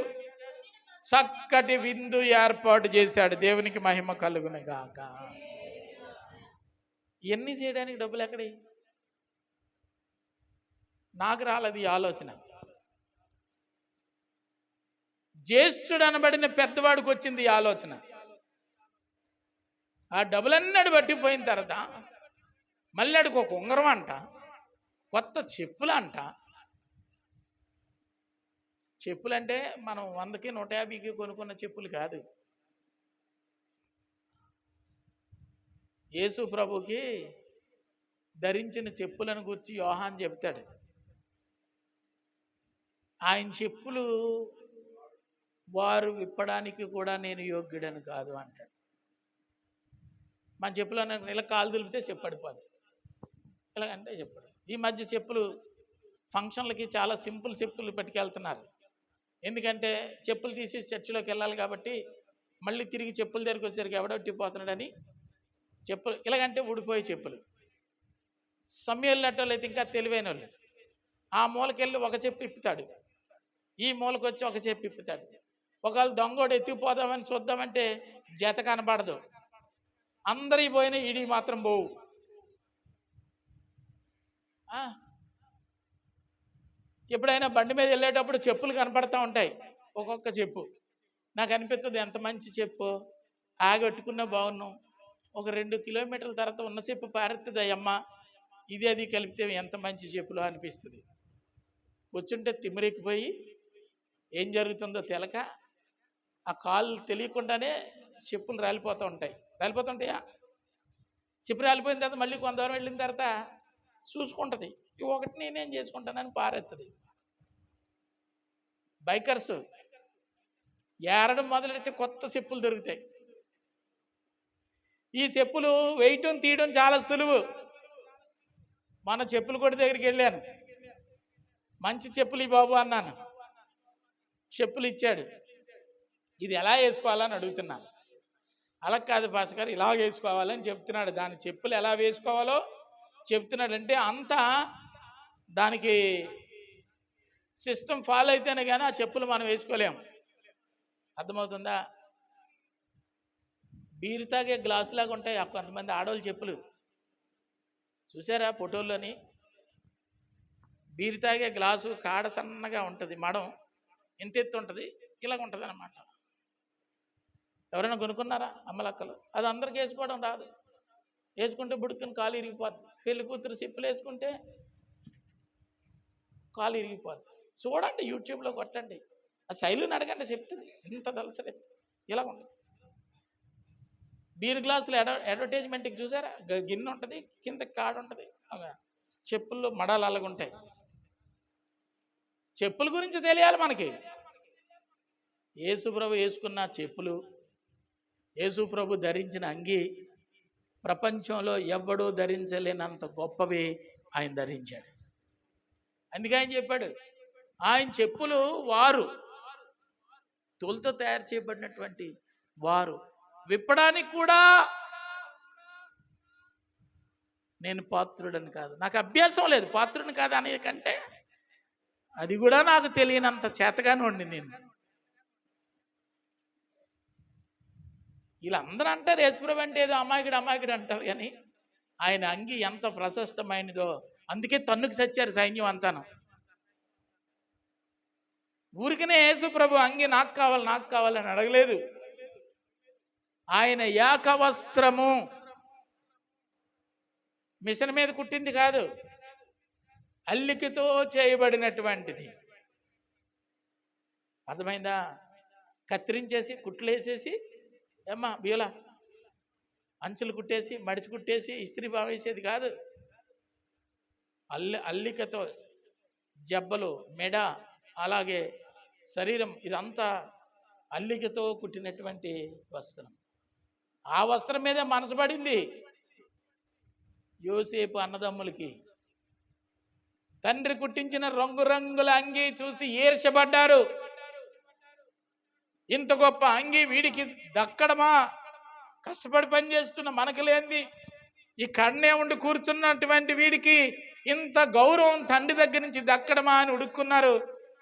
చక్కటి విందు ఏర్పాటు చేశాడు. దేవునికి మహిమ కలుగును గాక. ఇవన్నీ చేయడానికి డబ్బులు ఎక్కడి? నాకు రాలేదు ఈ ఆలోచన. జ్యేష్ఠుడు అనబడిన పెద్దవాడికి వచ్చింది ఈ ఆలోచన. ఆ డబ్బులన్నీ పట్టిపోయిన తర్వాత మళ్ళీ అడికి ఒక ఉంగరం అంట, కొత్త చెప్పులు అంట. చెప్పులు అంటే మనం 100కి 150కి కొనుక్కున్న చెప్పులు కాదు. యేసు ప్రభుకి ధరించిన చెప్పులను గురించి యోహాన్ చెప్తాడు. ఆయన చెప్పులు వారు విప్పడానికి కూడా నేను యోగ్యుడని కాదు అంటాడు. మన చెప్పులను ఇలా కాలు దులిపితే చెప్పు పడిపోద్ది, ఇలాగంటే చెప్పాడు. ఈ మధ్య చెప్పులు ఫంక్షన్లకి చాలా సింపుల్ చెప్పులు పట్టుకెళ్తున్నారు. ఎందుకంటే చెప్పులు తీసి చర్చిలోకి వెళ్ళాలి కాబట్టి మళ్ళీ తిరిగి చెప్పుల దగ్గరికి వచ్చేసరికి ఎవడొట్టిపోతున్నాడని చెప్పులు ఇలాగంటే ఊడిపోయే చెప్పులు. సమయాలు అట్టోళ్ళు అయితే ఇంకా తెలివైన వాళ్ళు, ఆ మూలకెళ్ళి ఒక చెప్పు ఇప్పుతాడు, ఈ మూలకు వచ్చి ఒక చెప్పు ఇప్పుతాడు. ఒకవేళ దొంగోడు ఎత్తిపోదామని చూద్దామంటే జత కనబడదు, అందరి పోయినా ఈడి మాత్రం పోవు. ఎప్పుడైనా బండి మీద వెళ్ళేటప్పుడు చెప్పులు కనపడతా ఉంటాయి, ఒక్కొక్క చెప్పు. నాకు అనిపిస్తుంది ఎంత మంచి చెప్పు, ఆగొట్టుకున్న బాగున్నాం, ఒక 2 కిలోమీటర్ల తర్వాత ఉన్న చెప్పు పారెత్తుంది అయ్యమ్మ, ఇది అది కలిపితే ఎంత మంచి చెప్పులు అనిపిస్తుంది. కూర్చుంటే తిమ్మిరెక్కిపోయి ఏం జరుగుతుందో తెలక ఆ కాళ్ళు తెలియకుండానే చెప్పులు రాలిపోతుంటాయా. చెప్పు రాలిపోయిన తర్వాత మళ్ళీ కొంత దూరం వెళ్ళిన తర్వాత చూసుకుంటుంది, ఒకటి నేనేం చేసుకుంటానని పారెత్తుంది. బైకర్స్ ఏరడం మొదలెడితే కొత్త చెప్పులు దొరుకుతాయి. ఈ చెప్పులు వేయటం తీయడం చాలా సులువు. మన చెప్పులు కొట్టు దగ్గరికి వెళ్ళాను, మంచి చెప్పులు ఈ బాబు అన్నాను, చెప్పులు ఇచ్చాడు. ఇది ఎలా వేసుకోవాలని అడుగుతున్నాను. అలా కాదు భాస్కర్ గారు, ఇలా వేసుకోవాలని చెప్తున్నాడు. దాని చెప్పులు ఎలా వేసుకోవాలో చెప్తున్నాడు. అంటే అంతా దానికి సిస్టమ్ ఫాలో అయితేనే కానీ ఆ చెప్పులు మనం వేసుకోలేము. అర్థమవుతుందా? బీరు తాగే గ్లాసు లాగా ఉంటాయి కొంతమంది ఆడవాళ్ళు చెప్పులు, చూసారా ఫోటోల్లోని? బీరు తాగే గ్లాసు కాడ సన్నగా ఉంటుంది, మడం ఎంత ఎత్తు ఉంటుంది, ఇలాగ ఉంటుంది అన్నమాట. ఎవరైనా కొనుక్కున్నారా అమ్మలక్కలు? అది అందరికి వేసుకోవడం రాదు, వేసుకుంటే బుడుక్కుని కాలు ఇరిగిపోద్ది. పెళ్లి కూతురు చెప్పులు వేసుకుంటే కాలు ఇరిగిపోద్ది. చూడండి, యూట్యూబ్లో కొట్టండి, ఆ శైలిని అడగండి, చెప్తుంది. ఇంత దలసలేదు ఇలా ఉంటుంది. బీర్ గ్లాసులు అడ్వర్టైజ్మెంట్కి చూసారా, గిన్నె ఉంటుంది, కింద కాడ ఉంటుంది, చెప్పుల్లో మడాలు అలాగుంటాయి. చెప్పుల గురించి తెలియాలి మనకి. యేసుప్రభు వేసుకున్న చెప్పులు, యేసుప్రభు ధరించిన అంగి ప్రపంచంలో ఎవ్వడూ ధరించలేనంత గొప్పవి ఆయన ధరించాడు. అందుకే ఆయన చెప్పాడు, ఆయన చెప్పులు వారు తోలుతో తయారు చేయబడినటువంటి వారు విప్పడానికి కూడా నేను పాత్రుడని కాదు, నాకు అభ్యాసం లేదు, పాత్రుడిని కాదు అనే కంటే అది కూడా నాకు తెలియనంత చేతగానే ఉండి నేను. వీళ్ళందరూ అంటారు యేసుప్రభు అంటే ఏదో అమాయకుడు అంటారు, కానీ ఆయన అంగి ఎంత ప్రశస్తమైనదో అందుకే తన్నుకు సచ్చారు సైన్యం అంతాను. ఊరికనే యేసుప్రభు అంగి నాకు కావాలని అడగలేదు. ఆయన ఏకవస్త్రము మిషన్ మీద కుట్టింది కాదు, అల్లికతో చేయబడినటువంటిది. అర్థమైందా? కత్తిరించేసి కుట్లేసేసి ఏమ్మా బియోలా అంచులు కుట్టేసి మడిచి కుట్టేసి ఇస్త్రీ వేసేది కాదు. అల్లికతో జబ్బలు, మెడ, అలాగే శరీరం ఇదంతా అల్లికతో కుట్టినటువంటి వస్త్రం. ఆ వస్త్రం మీదే మనసు పడింది యోసేపు అన్నదమ్ములకి. తండ్రి కుట్టించిన రంగురంగుల అంగి చూసి ఈర్ష్యపడ్డారు. ఇంత గొప్ప అంగి వీడికి దక్కడమా, కష్టపడి పనిచేస్తున్న మనకి లేనిది ఈ కన్నే ఉండి కూర్చున్నటువంటి వీడికి ఇంత గౌరవం తండ్రి దగ్గర నుంచి దక్కడమా అని ఉడుక్కున్నారు.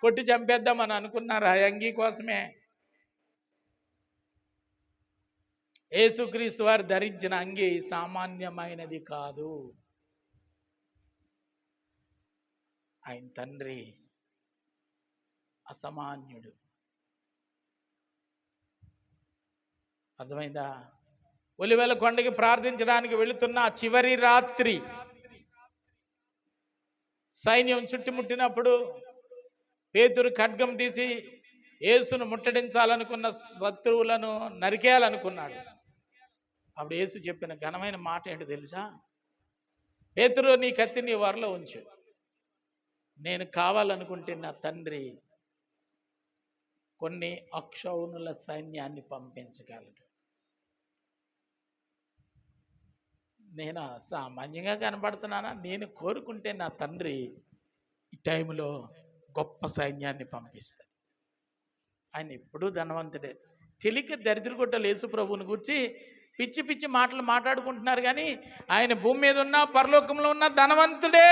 కొట్టి చంపేద్దామని అనుకున్నారు ఆ అంగి కోసమే. యేసుక్రీస్తు వారు ధరించిన అంగి సామాన్యమైనది కాదు. ఆయన తండ్రి అసామాన్యుడు. అర్థమైందా? ఒలివెల కొండకి ప్రార్థించడానికి వెళుతున్న ఆ చివరి రాత్రి సైన్యం చుట్టుముట్టినప్పుడు పేతురు ఖడ్గం తీసి యేసును ముట్టడించాలనుకున్న శత్రువులను నరికేయాలనుకున్నాడు. అప్పుడు యేసు చెప్పిన ఘనమైన మాట ఏంటో తెలుసా? పేతురు, నీ కత్తి నీ వరలో ఉంచు. నేను కావాలనుకుంటే నా తండ్రి కొన్ని అక్షౌనుల సైన్యాన్ని పంపించగలడు. నేను సామాన్యంగా కనబడుతున్నానా? నేను కోరుకుంటే నా తండ్రి ఈ టైంలో గొప్ప సైన్యాన్ని పంపిస్తాడు. ఆయన ఎప్పుడూ ధనవంతుడే. తెలియక దరిద్రగొడ్డలు యేసు ప్రభువుని గురించి పిచ్చి పిచ్చి మాటలు మాట్లాడుకుంటున్నారు, కానీ ఆయన భూమి మీద ఉన్న పరలోకంలో ఉన్న ధనవంతుడే.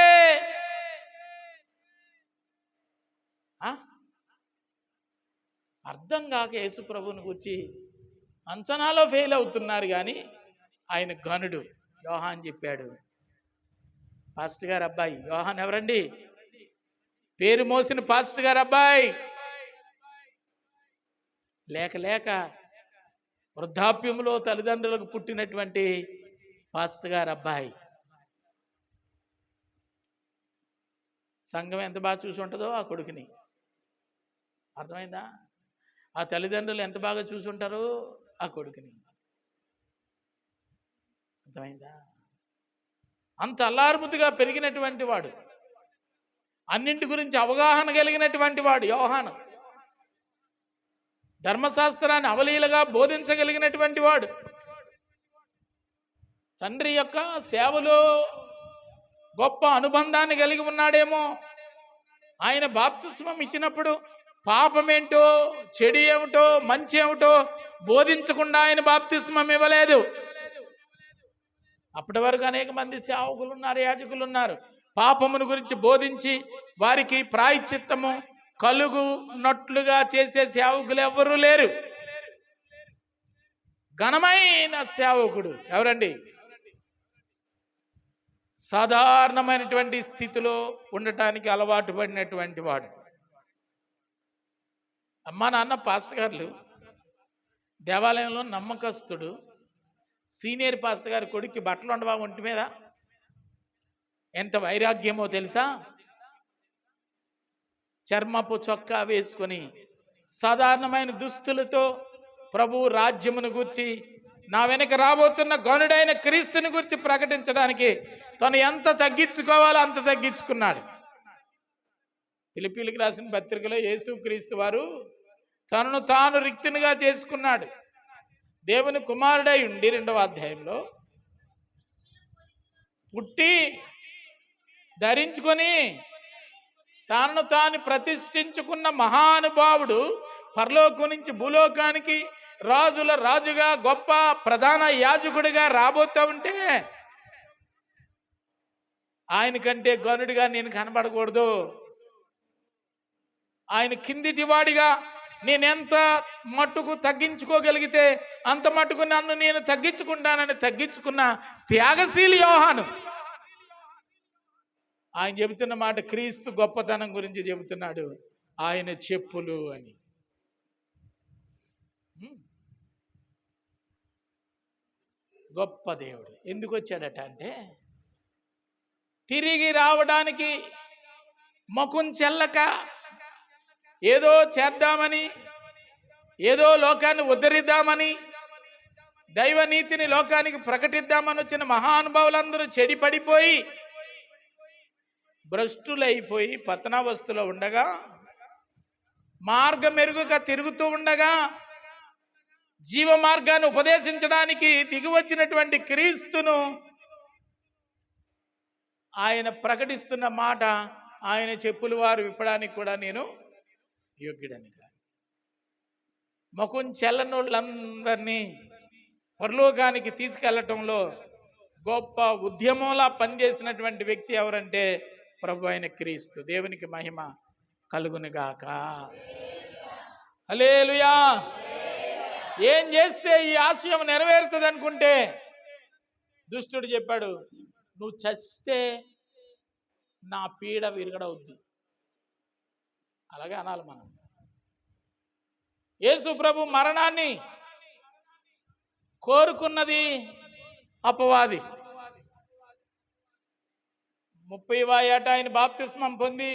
అర్థం కాక యేసు ప్రభువుని గురించి అంచనాలో ఫెయిల్ అవుతున్నారు, కానీ ఆయన ఘనుడు. యోహాన్ చెప్పాడు, పాస్టర్ గారు అబ్బాయి. యోహాన్ ఎవరండి? పేరు మోసిన పాస్టర్ గారు అబ్బాయి. లేక లేక వృద్ధాప్యంలో తల్లిదండ్రులకు పుట్టినటువంటి పాస్టర్ గారు అబ్బాయి. సంఘం ఎంత బాగా చూసి ఉంటుందో ఆ కొడుకుని. అర్థమైందా? ఆ తల్లిదండ్రులు ఎంత బాగా చూసుంటారో ఆ కొడుకుని. అర్థమైందా? అంత అల్లారుముద్దుగా పెరిగినటువంటి వాడు, అన్నింటి గురించి అవగాహన కలిగినటువంటి వాడు యోహాను. ధర్మశాస్త్రాన్ని అవలీలగా బోధించగలిగినటువంటి వాడు. తండ్రి యొక్క సేవలో గొప్ప అనుబంధాన్ని కలిగి ఉన్నాడేమో. ఆయన బాప్తిస్మం ఇచ్చినప్పుడు పాపమేంటో, చెడు ఏమిటో, మంచి ఏమిటో బోధించకుండా ఆయన బాప్తిస్మం ఇవ్వలేదు. అప్పటి వరకు అనేక మంది సేవకులు ఉన్నారు, యాజకులు ఉన్నారు. పాపమును గురించి బోధించి వారికి ప్రాయశ్చిత్తము కలుగునట్లుగా చేసే సేవకులు ఎవ్వరూ లేరు. ఘనమైన సేవకుడు ఎవరండి? సాధారణమైనటువంటి స్థితిలో ఉండటానికి అలవాటు పడినటువంటి వాడు. అమ్మా నాన్న పాస్టర్ గారు, దేవాలయంలో నమ్మకస్తుడు. సీనియర్ పాస్టర్ గారి కొడుక్కి బట్టలు ఉండవా ఒంటి మీద? ఎంత వైరాగ్యమో తెలుసా? చర్మపు చొక్కా వేసుకొని సాధారణమైన దుస్తులతో ప్రభు రాజ్యమును గూర్చి, నా వెనక రాబోతున్న గనుడైన క్రీస్తుని గురించి ప్రకటించడానికి తను ఎంత తగ్గించుకోవాలో అంత తగ్గించుకున్నాడు. ఫిలిప్పీయులకు రాసిన పత్రికలో యేసు క్రీస్తు వారు తనను తాను రిక్తునిగా చేసుకున్నాడు. దేవుని కుమారుడై ఉండి 2వ అధ్యాయంలో పుట్టి ధరించుకొని తనను తాను ప్రతిష్ఠించుకున్న మహానుభావుడు పరలోకం నుంచి భూలోకానికి రాజుల రాజుగా గొప్ప ప్రధాన యాజకుడిగా రాబోతూ ఉంటే ఆయన కంటే గనుడిగా నేను కనబడకూడదు. ఆయన కిందిటి వాడిగా నేనెంత మట్టుకు తగ్గించుకోగలిగితే అంత మట్టుకు నన్ను నేను తగ్గించుకుంటానని తగ్గించుకున్న త్యాగశీలి యోహాను. ఆయన చెబుతున్న మాట క్రీస్తు గొప్పతనం గురించి చెబుతున్నాడు. ఆయన చెప్పులు అని. గొప్ప దేవుడు ఎందుకు వచ్చాడట అంటే, తిరిగి రావడానికి ముఖం చెల్లక ఏదో చేద్దామని, ఏదో లోకాన్ని ఉద్ధరిద్దామని, దైవనీతిని లోకానికి ప్రకటిద్దామని వచ్చిన మహానుభావులందరూ చెడిపడిపోయి భ్రష్టులైపోయి పతనావస్థలో ఉండగా, మార్గమెరుగుగా తిరుగుతూ ఉండగా, జీవ మార్గాన్ని ఉపదేశించడానికి దిగివచ్చినటువంటి క్రీస్తును ఆయన ప్రకటిస్తున్న మాట, ఆయన చెప్పులు వారు విప్పడానికి కూడా నేను యోగ్యుడని కాదు. ముఖం చెల్లనోళ్ళందరినీ పరలోకానికి తీసుకెళ్లటంలో గొప్ప ఉద్యమంలా పనిచేసినటువంటి వ్యక్తి ఎవరంటే ప్రభు అయిన క్రీస్తు. దేవునికి మహిమ కలుగునుగాక. హల్లెలూయా. ఏం చేస్తే ఈ ఆశయం నెరవేరుతుంది అనుకుంటే దుష్టుడు చెప్పాడు, నువ్వు చస్తే నా పీడ విరగడవుద్ది. అలాగే అనాలి మనం. యేసు ప్రభు మరణాన్ని కోరుకున్నది అపవాది. 30వ ఏట ఆయన బాప్తిస్మం పొంది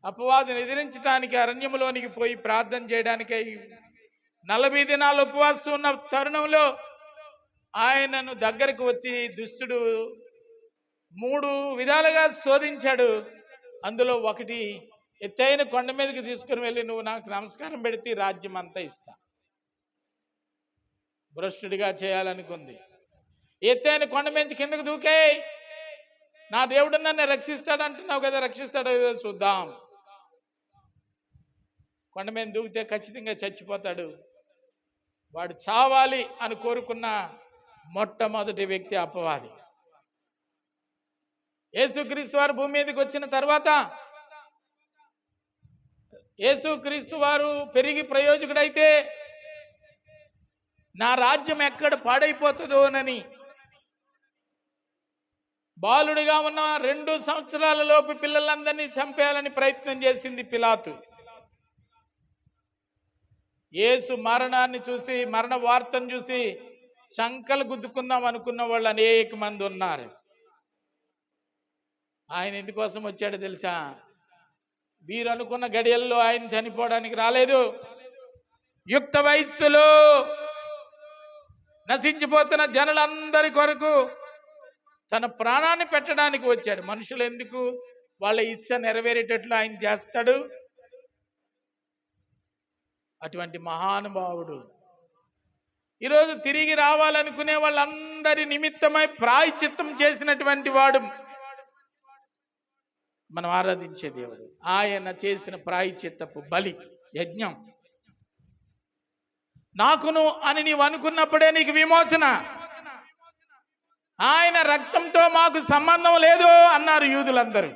అపవాదిని ఎదిరించడానికి అరణ్యములోనికి పోయి ప్రార్థన చేయడానికి 40 దినాలు ఉపవాసం ఉన్న తరుణంలో ఆయనను దగ్గరకు వచ్చి దుష్టుడు 3 విధాలుగా శోధించాడు. అందులో ఒకటి, ఎత్తైన కొండ మీదకి తీసుకుని వెళ్ళి నువ్వు నాకు నమస్కారం పెడితే రాజ్యం అంతా ఇస్తా. భ్రష్టుడిగా చేయాలనుకుంది. ఎత్తైన కొండ మీద కిందకు దూకే, నా దేవుడు నన్ను రక్షిస్తాడు అంటున్నావు కదా, రక్షిస్తాడో లేదో చూద్దాం. కొండ మీద దూకితే ఖచ్చితంగా చచ్చిపోతాడు. వాడు చావాలి అని కోరుకున్న మొట్టమొదటి వ్యక్తి అపవాది. యేసుక్రీస్తు వారు భూమి మీదకి వచ్చిన తర్వాత యేసుక్రీస్తు వారు పెరిగి ప్రయోజకుడైతే నా రాజ్యం ఎక్కడ పాడైపోతుందోనని బాలుడిగా ఉన్న 2 సంవత్సరాల లోపు పిల్లలందరినీ చంపేయాలని ప్రయత్నం చేసింది పిలాతు. యేసు మరణాన్ని చూసి, మరణ వార్తను చూసి చంకలు గుద్దుకుందాం అనుకున్న వాళ్ళు అనేక మంది ఉన్నారు. ఆయన ఎందుకోసం వచ్చాడు తెలుసా? వీరు అనుకున్న గడియల్లో ఆయన చనిపోవడానికి రాలేదు. యుక్త వయస్సులో నశించిపోతున్న జనులందరి కొరకు తన ప్రాణాన్ని పెట్టడానికి వచ్చాడు. మనుషులు ఎందుకు? వాళ్ళ ఇచ్చ నెరవేరేటట్లు ఆయన చేస్తాడు. అటువంటి మహానుభావుడు ఈరోజు తిరిగి రావాలనుకునే వాళ్ళందరి నిమిత్తమై ప్రాయశ్చిత్తం చేసినటువంటి వాడు మనం ఆరాధించే దేవుడు. ఆయన చేసిన ప్రాయశ్చిత్తపు బలి యజ్ఞం. నాకును అని నీవు అనుకున్నప్పుడే నీకు విమోచన. ఆయన రక్తంతో మాకు సంబంధం లేదు అన్నారు యూదులందరూ.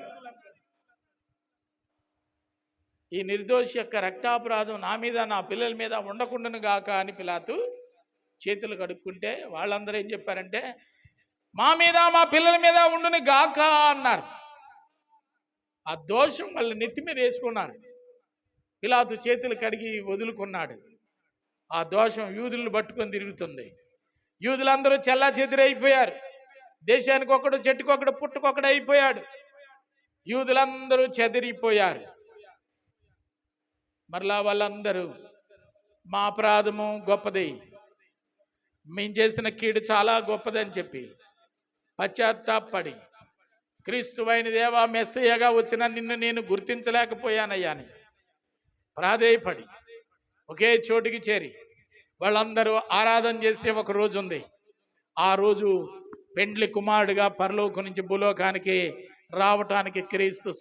ఈ నిర్దోషి యొక్క రక్తాపరాధం నా మీద, నా పిల్లల మీద ఉండకుండాను గాక అని పిలాతు చేతులు కడుక్కుంటే వాళ్ళందరూ ఏం చెప్పారంటే, మా మీద, మా పిల్లల మీద ఉండును గాక అన్నారు. ఆ దోషం వాళ్ళ నెత్తి మీద వేసుకున్నారు. పిలాతు చేతులు కడిగి వదులుకున్నాడు. ఆ దోషం యూదులను పట్టుకొని తిరుగుతుంది. యూదులందరూ చెల్లా చెదిరైపోయారు. దేశానికి ఒకడు, చెట్టుకొకడు, పుట్టుకొకడు అయిపోయాడు. యూదులందరూ చెదిరిపోయారు. మరలా వాళ్ళందరూ మా అపరాధము గొప్పది, మేము చేసిన కీడు చాలా గొప్పదని చెప్పి పశ్చాత్తాపడి, క్రీస్తువైన దేవా, మెస్సయ్యగా వచ్చిన నిన్ను నేను గుర్తించలేకపోయానయ్యా అని ప్రాధేయపడి ఒకే చోటికి చేరి వాళ్ళందరూ ఆరాధన చేసే ఒక రోజు ఉంది. ఆ రోజు పెండ్లి కుమారుడిగా పరలోకం నుంచి భూలోకానికి రావటానికి క్రీస్తు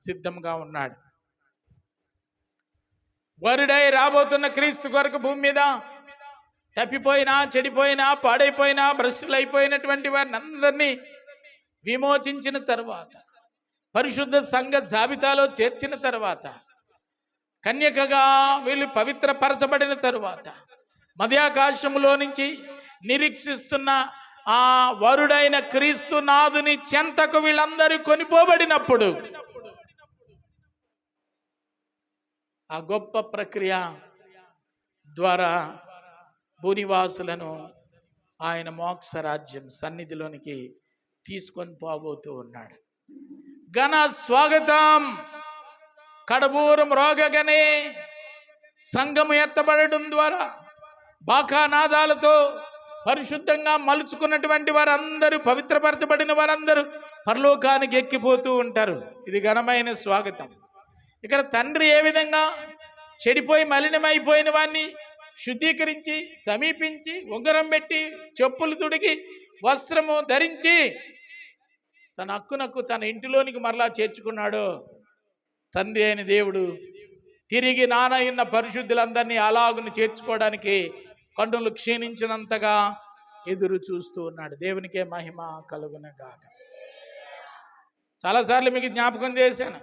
సిద్ధంగా ఉన్నాడు. వరుడై రాబోతున్న క్రీస్తు కొరకు భూమి మీద తప్పిపోయినా, చెడిపోయినా, పాడైపోయినా, భ్రష్టులైపోయినటువంటి వారిని అందరినీ విమోచించిన తర్వాత, పరిశుద్ధ సంఘ జాబితాలో చేర్చిన తర్వాత, కన్యకగా వీళ్ళు పవిత్రపరచబడిన తరువాత, మధ్యాకాశములో నుంచి నిరీక్షిస్తున్న ఆ వరుడైన క్రీస్తు నాథుని చెంతకు వీళ్ళందరూ కొనిపోబడినప్పుడు ఆ గొప్ప ప్రక్రియ ద్వారా భూనివాసులను ఆయన మోక్ష రాజ్యం సన్నిధిలోనికి తీసుకొని పోబోతూ ఉన్నాడు. ఘన స్వాగతం. కడబూరం రోగగానే సంఘము ఎత్తబడడం ద్వారా బాకానాదాలతో పరిశుద్ధంగా మలుచుకున్నటువంటి వారందరూ, పవిత్రపరచబడిన వారందరూ పరలోకానికి ఎక్కిపోతూ ఉంటారు. ఇది ఘనమైన స్వాగతం. ఇక్కడ తండ్రి ఏ విధంగా చెడిపోయి మలినమైపోయిన వాడిని శుద్ధీకరించి, సమీపించి, ఉంగరం పెట్టి, చెప్పులు తుడిగి, వస్త్రము ధరించి తన హక్కునకు తన ఇంటిలోనికి మరలా చేర్చుకున్నాడో, తండ్రి అయిన దేవుడు తిరిగి నానయున్న పరిశుద్ధులందరినీ అలాగుని చేర్చుకోవడానికి కన్నులు క్షీణించినంతగా ఎదురు చూస్తూ ఉన్నాడు. దేవునికే మహిమ కలుగునగాక. చాలాసార్లు మీకు జ్ఞాపకం చేశాను.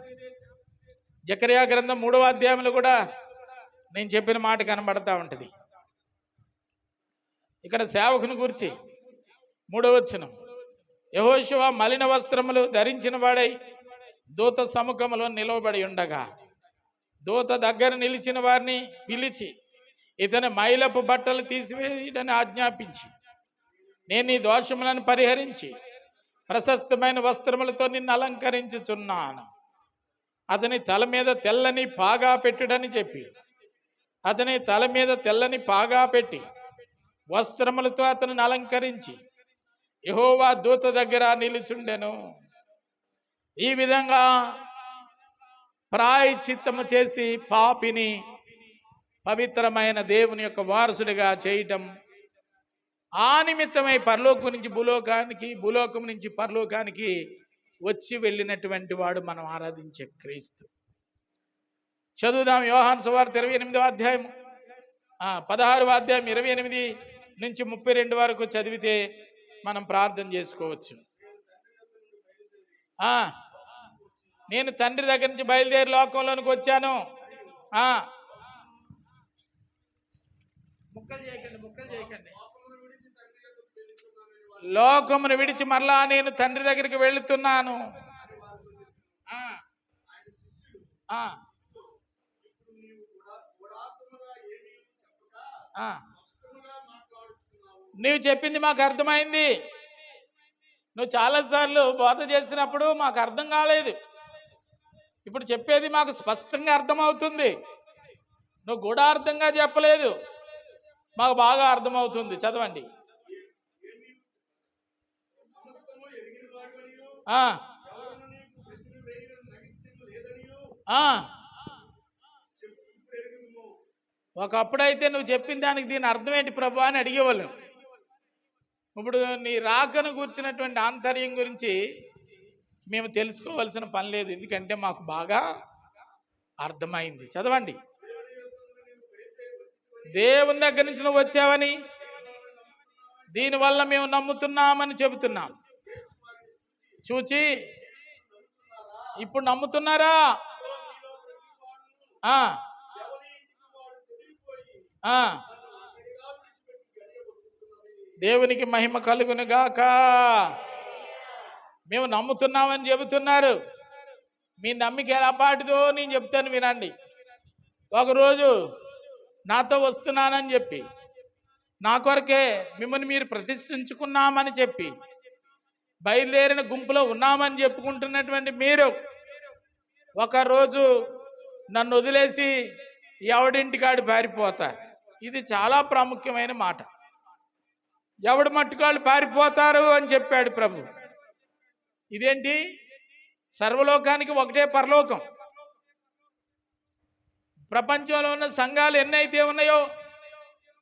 జకర్యా గ్రంథం 3వ అధ్యాయంలో కూడా నేను చెప్పిన మాట కనబడతా ఉంటుంది. ఇక్కడ సేవకుని గురించి 3వ వచనం, యెహోషువ మలిన వస్త్రములు ధరించిన వాడై దూత సముఖములో నిలవబడి ఉండగా, దూత దగ్గర నిలిచిన వారిని పిలిచి, ఇతని మైలపు బట్టలు తీసివేయడని ఆజ్ఞాపించి నేను నీ దోషములను పరిహరించి ప్రశస్తమైన వస్త్రములతో నిన్ను అలంకరించుచున్నాను. అతని తల మీద తెల్లని పాగా పెట్టుడని చెప్పి అతని తల మీద తెల్లని పాగా పెట్టి వస్త్రములతో అతనిని అలంకరించి యెహోవా దూత దగ్గర నిలుచుండెను. ఈ విధంగా ప్రాయశ్చిత్తము చేసి పాపిని పవిత్రమైన దేవుని యొక్క వారసుడిగా చేయటం, ఆ నిమిత్తమై పరలోకం నుంచి భూలోకానికి, భూలోకం నుంచి పరలోకానికి వచ్చి వెళ్ళినటువంటి వాడు మనం ఆరాధించే క్రీస్తు. చదువుదాం యోహాను సువార్త 28వ అధ్యాయం 16వ అధ్యాయం 28 నుంచి 32 వరకు చదివితే మనం ప్రార్థన చేసుకోవచ్చు. నేను తండ్రి దగ్గర నుంచి బయలుదేరి లోకంలోనికి వచ్చాను. ముక్కలు చేయకండి. లోకమును విడిచి మరలా నేను తండ్రి దగ్గరికి వెళుతున్నాను. నీవు చెప్పింది మాకు అర్థమైంది. నువ్వు చాలాసార్లు బోధ చేసినప్పుడు మాకు అర్థం కాలేదు. ఇప్పుడు చెప్పేది మాకు స్పష్టంగా అర్థమవుతుంది. నువ్వు గూఢార్థంగా చెప్పలేదు, మాకు బాగా అర్థమవుతుంది. చదవండి. ఒకప్పుడైతే నువ్వు చెప్పిన దానికి దీని అర్థం ఏంటి ప్రభు అని అడిగేవాళ్ళు. ఇప్పుడు నీ రాకను కూర్చున్నటువంటి ఆంతర్యం గురించి మేము తెలుసుకోవాల్సిన పని లేదు, ఎందుకంటే మాకు బాగా అర్థమైంది. చదవండి. దేవుని దగ్గర నుంచి నువ్వు వచ్చావని, దీనివల్ల మేము నమ్ముతున్నామని చెబుతున్నాం. చూచి ఇప్పుడు నమ్ముతున్నారా? దేవునికి మహిమ కలుగును గాక. మేము నమ్ముతున్నామని చెబుతున్నారు. మీ నమ్మిక ఎలా పాటిదో నేను చెప్తాను, వినండి. ఒకరోజు నాతో వస్తున్నానని చెప్పి, నా కొరకే మిమ్మల్ని మీరు ప్రతిష్ఠించుకున్నామని చెప్పి, బయలుదేరిన గుంపులో ఉన్నామని చెప్పుకుంటున్నటువంటి మీరు ఒకరోజు నన్ను వదిలేసి ఎవడింటికాడు పారిపోతారు. ఇది చాలా ప్రాముఖ్యమైన మాట. ఎవడు మట్టుకాళ్ళు పారిపోతారు అని చెప్పాడు ప్రభు. ఇదేంటి? సర్వలోకానికి ఒకటే పరలోకం. ప్రపంచంలో ఉన్న సంఘాలు ఎన్నైతే ఉన్నాయో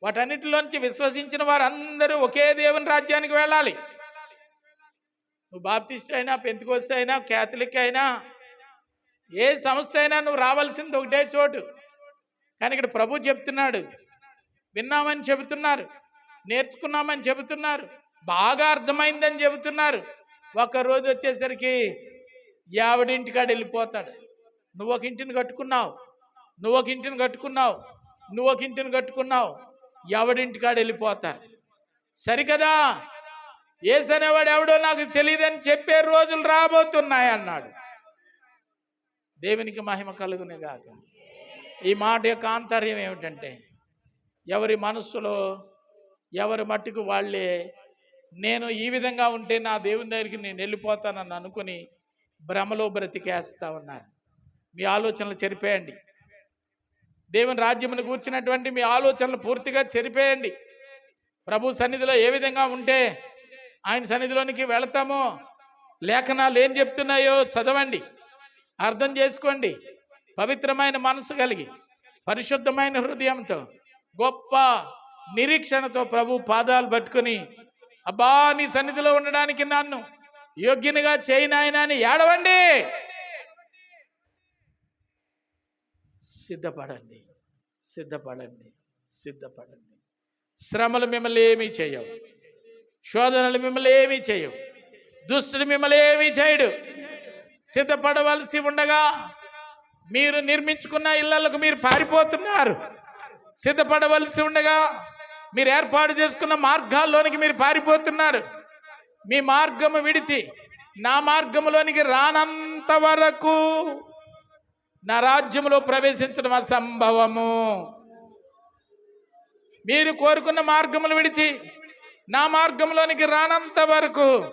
వాటన్నిటిలోంచి విశ్వసించిన వారందరూ ఒకే దేవుని రాజ్యానికి వెళ్ళాలి. నువ్వు బాప్టిస్ట్ అయినా, పెంతెకోస్తు అయినా, క్యాథలిక్ అయినా, ఏ సంస్థ అయినా నువ్వు రావాల్సింది ఒకటే చోటు. కానీ ఇక్కడ ప్రభు చెప్తున్నాడు, విన్నామని చెబుతున్నారు, నేర్చుకున్నామని చెబుతున్నారు, బాగా అర్థమైందని చెబుతున్నారు. ఒక్కరోజు వచ్చేసరికి ఎవడింటికాడు వెళ్ళిపోతాడు. నువ్వు ఒక ఇంటిని కట్టుకున్నావు, నువ్వు ఒక ఇంటిని కట్టుకున్నావు, నువ్వు ఒక ఇంటిని కట్టుకున్నావు, ఎవడింటికాడు వెళ్ళిపోతారు. సరికదా? యేసనేవాడు ఎవడో నాకు తెలియదని చెప్పే రోజులు రాబోతున్నాయి అన్నాడు. దేవునికి మహిమ కలుగునే గాక. ఈ మాట యొక్క ఆంతర్యం ఏమిటంటే, ఎవరి మనస్సులో ఎవరి మట్టుకు వాళ్ళే నేను ఈ విధంగా ఉంటే నా దేవుని దగ్గరికి నేను వెళ్ళిపోతానని అనుకుని భ్రమలో బ్రతికేస్తా ఉన్నారు. మీ ఆలోచనలు చెరిపేయండి. దేవుని రాజ్యమును కూర్చున్నటువంటి మీ ఆలోచనలు పూర్తిగా చెరిపేయండి. ప్రభు సన్నిధిలో ఏ విధంగా ఉంటే ఆయన సన్నిధిలోనికి వెళతామో లేఖనాలు ఏం చెప్తున్నాయో చదవండి, అర్థం చేసుకోండి. పవిత్రమైన మనసు కలిగి, పరిశుద్ధమైన హృదయంతో, గొప్ప నిరీక్షణతో ప్రభు పాదాలు పట్టుకుని, అబ్బా నీ సన్నిధిలో ఉండడానికి నన్ను యోగ్యునిగా చేయి నాయనా అని ఏడవండి. సిద్ధపడండి, సిద్ధపడండి, సిద్ధపడండి. శ్రమలు మిమ్మల్ని ఏమీ చేయవు, శోధనలు మిమ్మల్ని ఏమీ చేయవు, దుష్టుడు మిమ్మల్ని ఏమీ చేయడు. సిద్ధపడవలసి ఉండగా మీరు నిర్మించుకున్న ఇళ్లకు మీరు పారిపోతున్నారు. సిద్ధపడవలసి ఉండగా మీరు ఏర్పాటు చేసుకున్న మార్గాల్లోనికి మీరు పారిపోతున్నారు. మీ మార్గము విడిచి నా మార్గములోనికి రానంత వరకు నా రాజ్యములో ప్రవేశించడం అసంభవము. మీరు కోరుకున్న మార్గములు విడిచి నా మార్గంలోనికి రానంత వరకు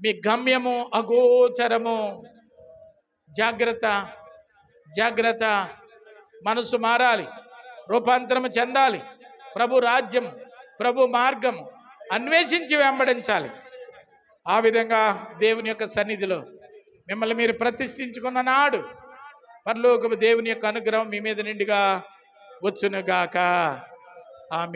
మీ గమ్యము అగోచరము. జాగ్రత్త, జాగ్రత్త. మనసు మారాలి, రూపాంతరము చెందాలి. ప్రభు రాజ్యం, ప్రభు మార్గం అన్వేషించి వెంబడించాలి. ఆ విధంగా దేవుని యొక్క సన్నిధిలో మిమ్మల్ని మీరు ప్రతిష్ఠించుకున్న నాడు పరలోకపు దేవుని యొక్క అనుగ్రహం మీ మీద నిండుగా వచ్చునుగాక. ఆమేన్.